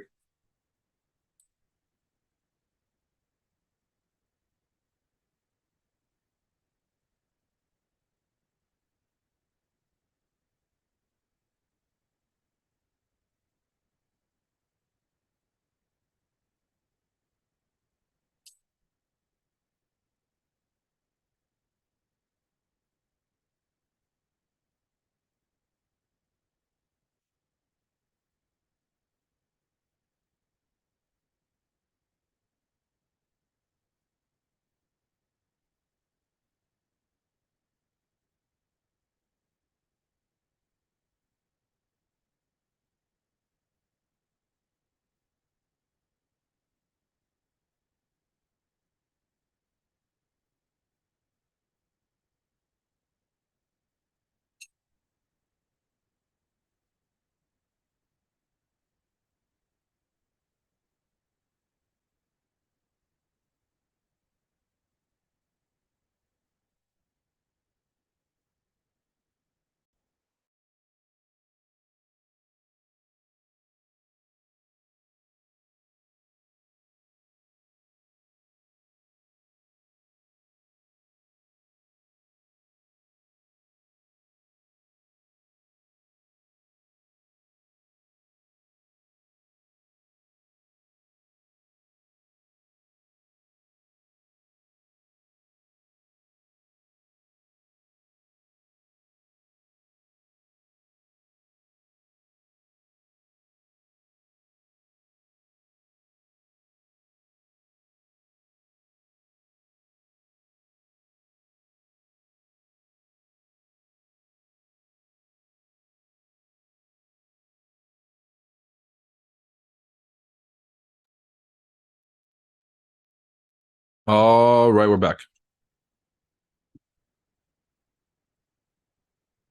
All right, we're back.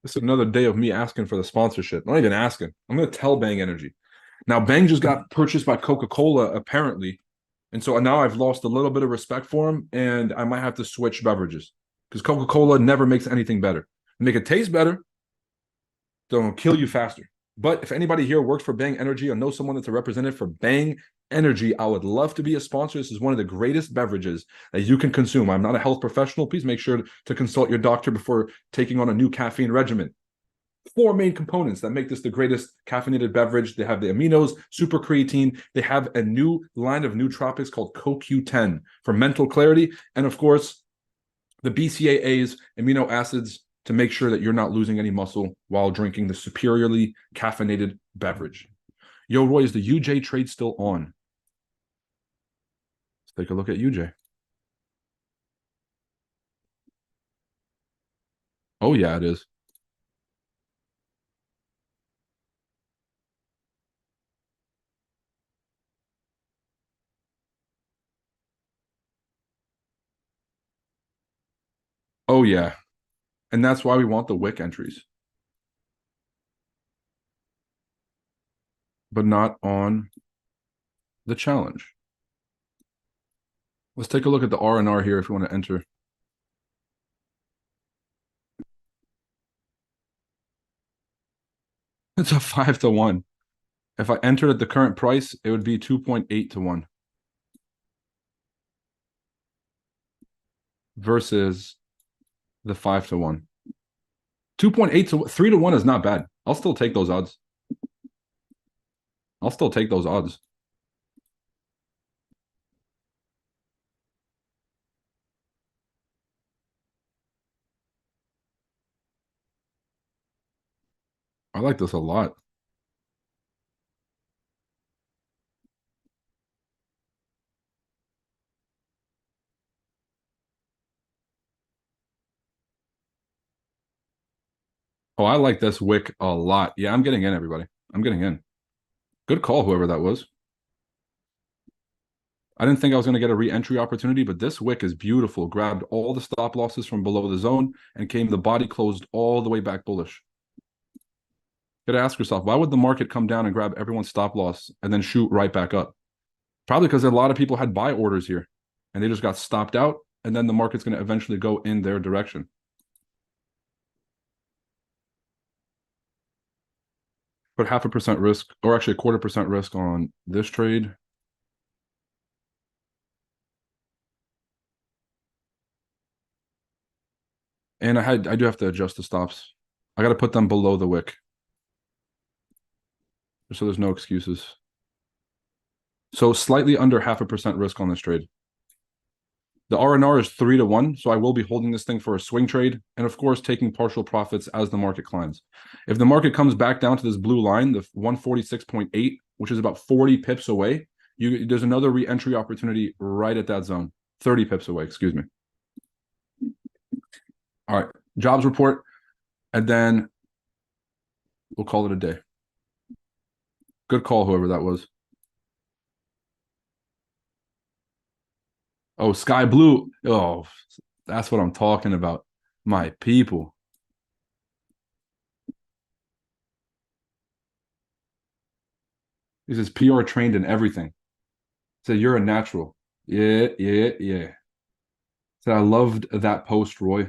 This is another day of me asking for the sponsorship. Not even asking. I'm going to tell Bang Energy. Now, Bang just got purchased by Coca-Cola, apparently. And so now I've lost a little bit of respect for him, and I might have to switch beverages. Because Coca-Cola never makes anything better. Make it taste better, they'll kill you faster. But if anybody here works for Bang Energy or knows someone that's a representative for Bang Energy, I would love to be a sponsor. This is one of the greatest beverages that you can consume. I'm not a health professional. Please make sure to consult your doctor before taking on a new caffeine regimen. 4 main components that make this the greatest caffeinated beverage. They have the aminos, super creatine. They have a new line of nootropics called CoQ10 for mental clarity. And of course, the BCAAs, amino acids, to make sure that you're not losing any muscle while drinking the superiorly caffeinated beverage. Yo, Roy, is the UJ trade still on? Let's take a look at UJ. Oh, yeah, it is. Oh, yeah. And that's why we want the wick entries, but not on the challenge. Let's take a look at the R&R here if you want to enter. It's a 5-1. If I entered at the current price, it would be 2.8 to 1 versus the 5-1. 2.8 to 3 to 1 is not bad. I'll still take those odds. I'll still take those odds. I like this a lot. Oh, I like this wick a lot. Yeah, I'm getting in, everybody. I'm getting in. Good call, whoever that was. I didn't think I was going to get a re-entry opportunity, but this wick is beautiful. Grabbed all the stop losses from below the zone and came the body closed all the way back bullish. You got to ask yourself, why would the market come down and grab everyone's stop loss and then shoot right back up? Probably because a lot of people had buy orders here and they just got stopped out, and then the market's going to eventually go in their direction. Put 0.5% risk, or actually 0.25% risk on this trade. And I do have to adjust the stops. I got to put them below the wick, so there's no excuses. So slightly under 0.5% risk on this trade. The R&R is 3 to 1, so I will be holding this thing for a swing trade, and of course taking partial profits as the market climbs. If the market comes back down to this blue line, the 146.8, which is about 40 pips away, there's another re-entry opportunity right at that zone. 30 pips away, excuse me. All right, jobs report, and then we'll call it a day. Good call, whoever that was. Oh, sky blue. Oh, that's what I'm talking about. My people. He says PR trained in everything. So you're a natural. Yeah, yeah, yeah. So I loved that post, Roy.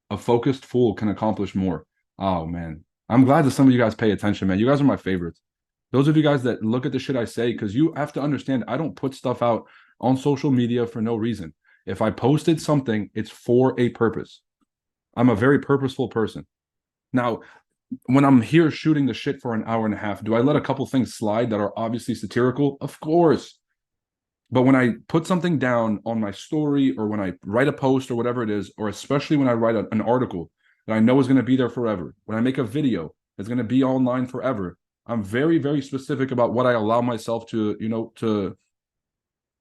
A focused fool can accomplish more. Oh man. I'm glad that some of you guys pay attention, man. You guys are my favorites. Those of you guys that look at the shit I say, because you have to understand, I don't put stuff out on social media for no reason. If I posted something, it's for a purpose. I'm a very purposeful person. Now, when I'm here shooting the shit for an hour and a half, do I let a couple things slide that are obviously satirical? Of course. But when I put something down on my story, or when I write a post or whatever it is, or especially when I write an article that I know is going to be there forever, when I make a video that's going to be online forever, I'm very, very specific about what I allow myself to, to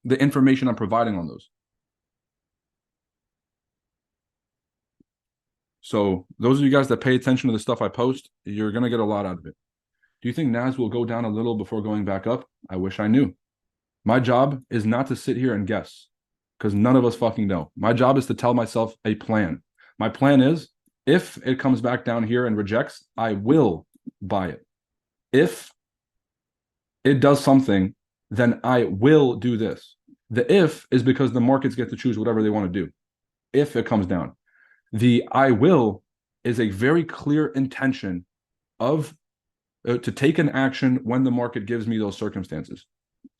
the information I'm providing on those. So those of you guys that pay attention to the stuff I post, you're going to get a lot out of it. Do you think NAS will go down a little before going back up? I wish I knew. My job is not to sit here and guess, because none of us fucking know. My job is to tell myself a plan. My plan is, if it comes back down here and rejects, I will buy it. If it does something, then I will do this. The if is because the markets get to choose whatever they want to do. If it comes down, the I will is a very clear intention of to take an action when the market gives me those circumstances.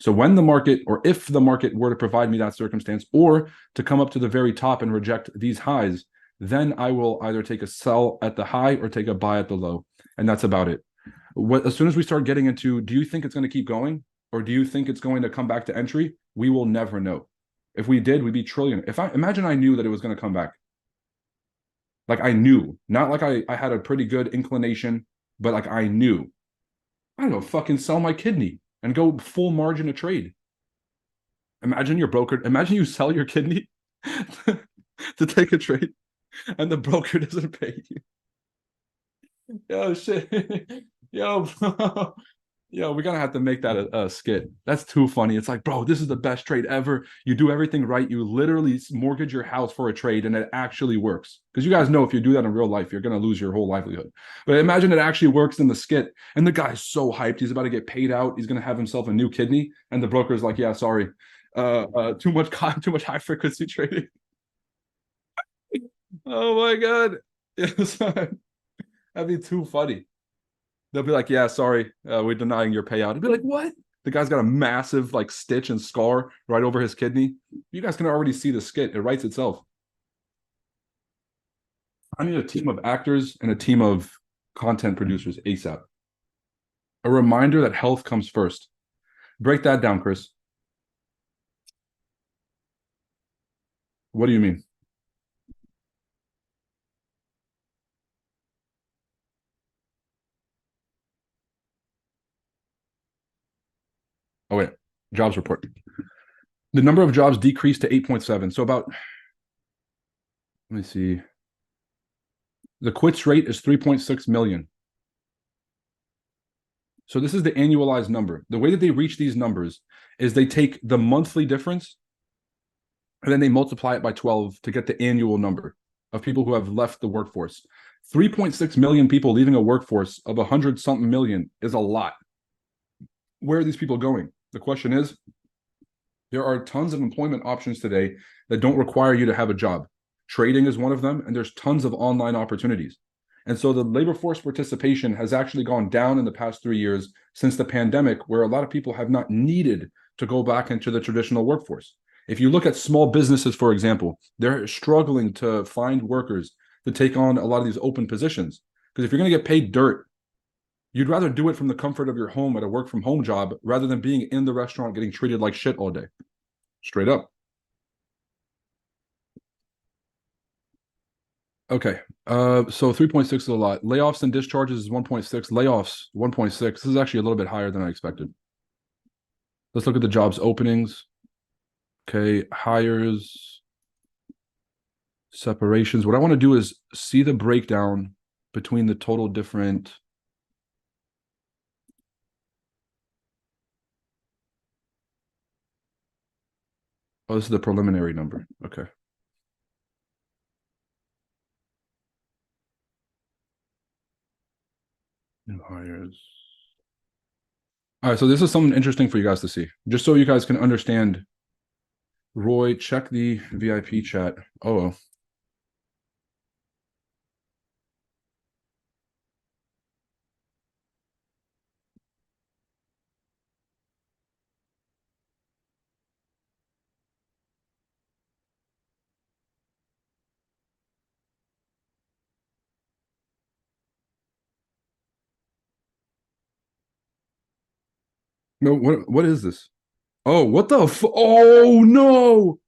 So when the market, or if the market were to provide me that circumstance, or to come up to the very top and reject these highs, then I will either take a sell at the high or take a buy at the low. And that's about it. As soon as we start getting into, do you think it's going to keep going? Or do you think it's going to come back to entry? We will never know. If we did, we'd be trillion. Imagine I knew that it was going to come back. Like I knew, not like I had a pretty good inclination, but like I knew. I don't know, fucking sell my kidney and go full margin of trade. Imagine your broker, imagine you sell your kidney to take a trade and the broker doesn't pay you. Yo, shit. Yo, bro. Yo, we're gonna have to make that a skit. That's too funny. It's like, bro, this is the best trade ever. You do everything right. You literally mortgage your house for a trade, and it actually works. Because you guys know if you do that in real life, you're gonna lose your whole livelihood. But imagine it actually works in the skit, and the guy's so hyped. He's about to get paid out. He's gonna have himself a new kidney, and the broker's like, "Yeah, sorry, too much high frequency trading." Oh my god, yes, that'd be too funny. They'll be like, "Yeah, sorry, we're denying your payout." I'd be like, "What?" The guy's got a massive like stitch and scar right over his kidney. You guys can already see the skit. It writes itself. I need a team of actors and a team of content producers ASAP. A reminder that health comes first. Break that down, Chris. What do you mean? Oh wait, jobs report. The number of jobs decreased to 8.7. So about, let me see. The quits rate is 3.6 million. So this is the annualized number. The way that they reach these numbers is they take the monthly difference and then they multiply it by 12 to get the annual number of people who have left the workforce. 3.6 million people leaving a workforce of 100 something million is a lot. Where are these people going? The question is, there are tons of employment options today that don't require you to have a job. Trading is one of them, and there's tons of online opportunities. And so the labor force participation has actually gone down in the past 3 years since the pandemic, where a lot of people have not needed to go back into the traditional workforce. If you look at small businesses, for example, they're struggling to find workers to take on a lot of these open positions. Because if you're going to get paid dirt, you'd rather do it from the comfort of your home at a work from home job rather than being in the restaurant getting treated like shit all day. Straight up. Okay. So 3.6 is a lot. Layoffs and discharges is 1.6. Layoffs 1.6. This is actually a little bit higher than I expected. Let's look at the jobs openings. Okay, hires, separations. What I want to do is see the breakdown between the total different. Oh, this is the preliminary number. Okay. New hires. All right, so this is something interesting for you guys to see, just so you guys can understand. Roy, check the VIP chat. Oh, no, what is this? Oh, what the oh no!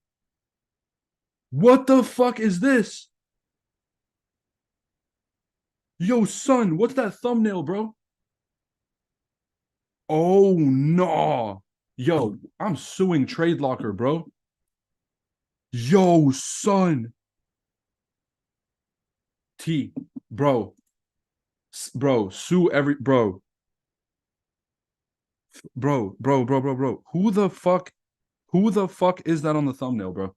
What the fuck is this? Yo, son, what's that thumbnail, bro? Oh no. Yo, I'm suing TradeLocker, bro. Yo, son. T, bro. Bro, sue every bro. Who the fuck is that on the thumbnail, bro?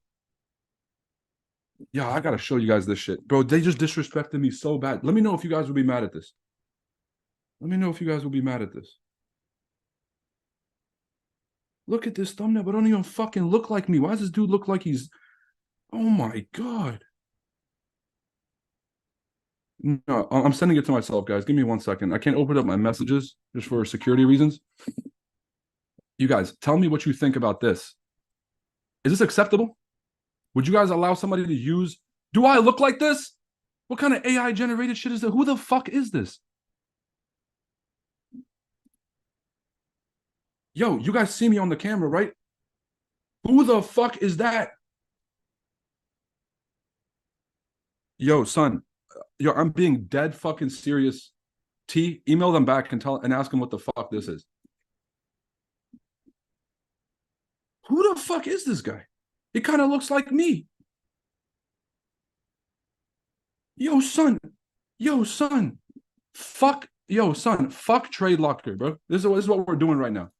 Yeah, I gotta show you guys this shit. Bro, they just disrespected me so bad. Let me know if you guys will be mad at this. Let me know if you guys will be mad at this. Look at this thumbnail, but don't even fucking look like me. Why does this dude look like he's... Oh my God. No, I'm sending it to myself, guys. Give me 1 second. I can't open up my messages just for security reasons. You guys, tell me what you think about this. Is this acceptable? Would you guys allow somebody to use... Do I look like this? What kind of AI generated shit is that? Who the fuck is this? Yo, you guys see me on the camera, right? Who the fuck is that? Yo, son. Yo, I'm being dead fucking serious. T, email them back and ask them what the fuck this is. Who the fuck is this guy? It kind of looks like me. Yo, son. Yo, son. Fuck. Yo, son. Fuck Trade Locker, bro. This is what we're doing right now.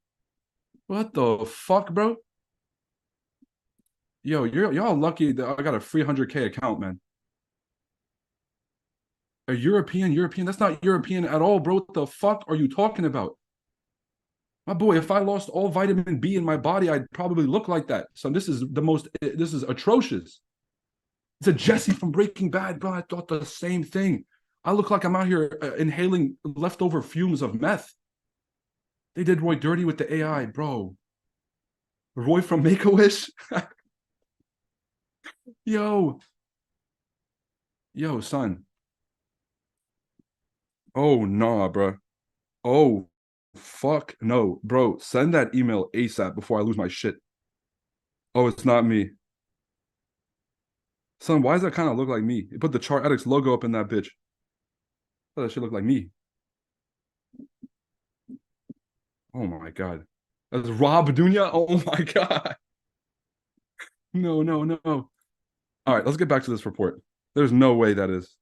What the fuck, bro? Yo, y'all lucky that I got a free 100K account, man. A European. That's not European at all, bro. What the fuck are you talking about? My boy, if I lost all vitamin B in my body, I'd probably look like that. So this is atrocious. It's a Jesse from Breaking Bad, bro. I thought the same thing. I look like I'm out here inhaling leftover fumes of meth. They did Roy dirty with the AI, bro. Roy from Make-A-Wish. Yo, son. Oh, nah, bro. Oh, fuck no, bro. Send that email ASAP before I lose my shit. Oh, it's not me. Son, why does that kind of look like me? It put the Chart Addicts logo up in that bitch. Oh, that should look like me. Oh my god. That's Rob Dunya? Oh my god. No, no, no. All right, let's get back to this report. There's no way that is.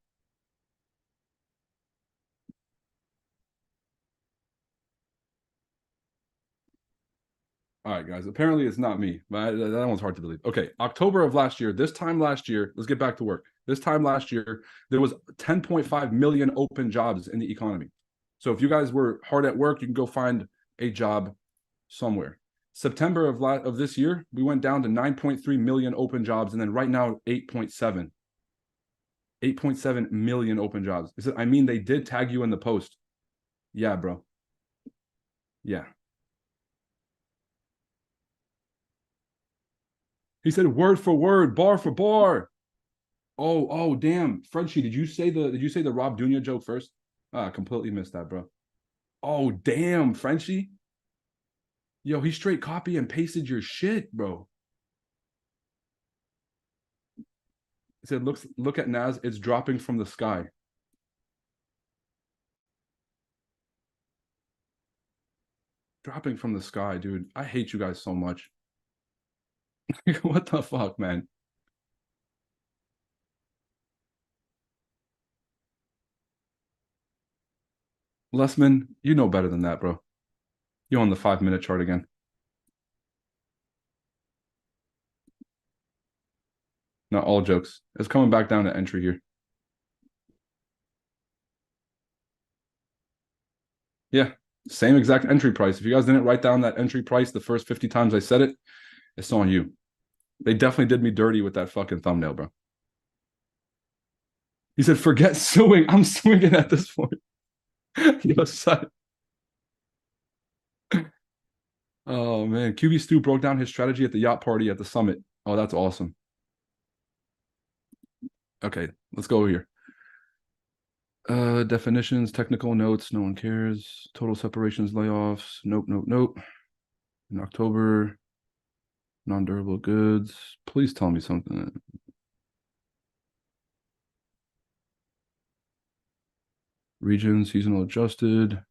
All right, guys. Apparently, it's not me. But that one's hard to believe. Okay, October of last year. This time last year, let's get back to work. This time last year, there was 10.5 million open jobs in the economy. So if you guys were hard at work, you can go find a job somewhere. September of this year, we went down to 9.3 million open jobs, and then right now 8.7. 8.7 million open jobs. I mean, they did tag you in the post. Yeah, bro. Yeah. He said word for word, bar for bar. Oh, damn. Frenchie, did you say the Rob Dunya joke first? Ah, completely missed that, bro. Oh, damn, Frenchie. Yo, he straight copy and pasted your shit, bro. He said, look at Nas, it's dropping from the sky. Dropping from the sky, dude. I hate you guys so much. What the fuck, man? Lessman, you know better than that, bro. You're on the 5-minute chart again. Not all jokes. It's coming back down to entry here. Yeah, same exact entry price. If you guys didn't write down that entry price the first 50 times I said it, it's on you. They definitely did me dirty with that fucking thumbnail, bro. He said, forget suing. I'm suing it at this point. Yo, son. Oh, man. QB Stu broke down his strategy at the yacht party at the summit. Oh, that's awesome. Okay, let's go over here. Definitions, technical notes, no one cares. Total separations, layoffs. Nope. In October, non-durable goods. Please tell me something. Region, seasonal adjusted.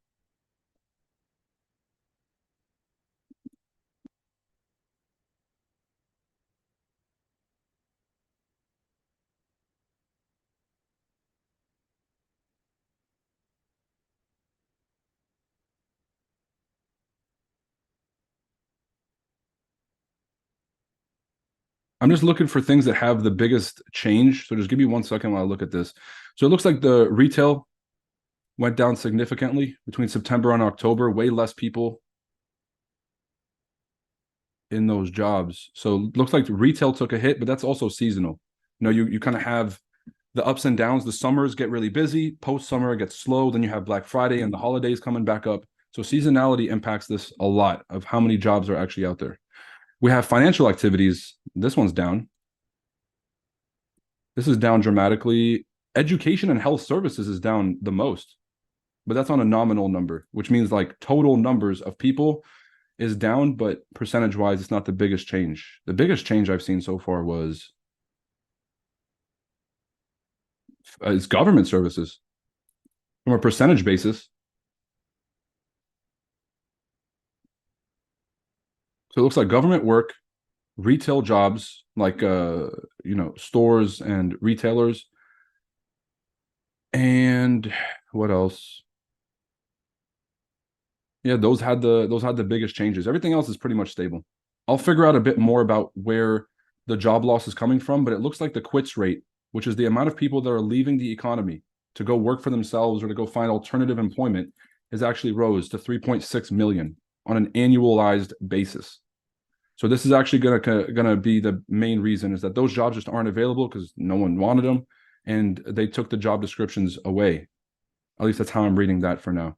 I'm just looking for things that have the biggest change. So just give me 1 second while I look at this. So it looks like the retail went down significantly between September and October. Way less people in those jobs. So it looks like retail took a hit, but that's also seasonal. You kind of have the ups and downs. The summers get really busy. Post-summer it gets slow. Then you have Black Friday and the holidays coming back up. So seasonality impacts this a lot of how many jobs are actually out there. We have financial activities. This one's down. This is down dramatically. Education and health services is down the most, but that's on a nominal number, which means like total numbers of people is down, but percentage wise, it's not the biggest change. The biggest change I've seen so far was It's government services from a percentage basis. So it looks like government work, retail jobs like stores and retailers, and what else? Yeah, those had the biggest changes. Everything else is pretty much stable. I'll figure out a bit more about where the job loss is coming from, but it looks like the quits rate, which is the amount of people that are leaving the economy to go work for themselves or to go find alternative employment, is actually rose to 3.6 million on an annualized basis. So this is actually gonna be the main reason, is that those jobs just aren't available because no one wanted them, and they took the job descriptions away. At least that's how I'm reading that for now.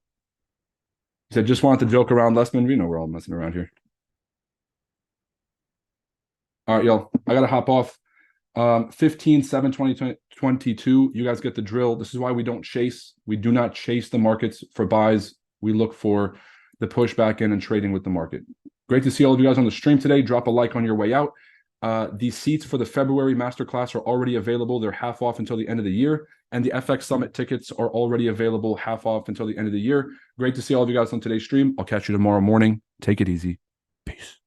He said, just wanted to joke around, Lessman. We know we're all messing around here. All right, y'all. I gotta hop off. 15/7/2022. You guys get the drill. This is why we don't chase. We do not chase the markets for buys. We look for the push back in and trading with the market. Great to see all of you guys on the stream today. Drop a like on your way out. The seats for the February Masterclass are already available. They're half off until the end of the year. And the FX Summit tickets are already available half off until the end of the year. Great to see all of you guys on today's stream. I'll catch you tomorrow morning. Take it easy. Peace.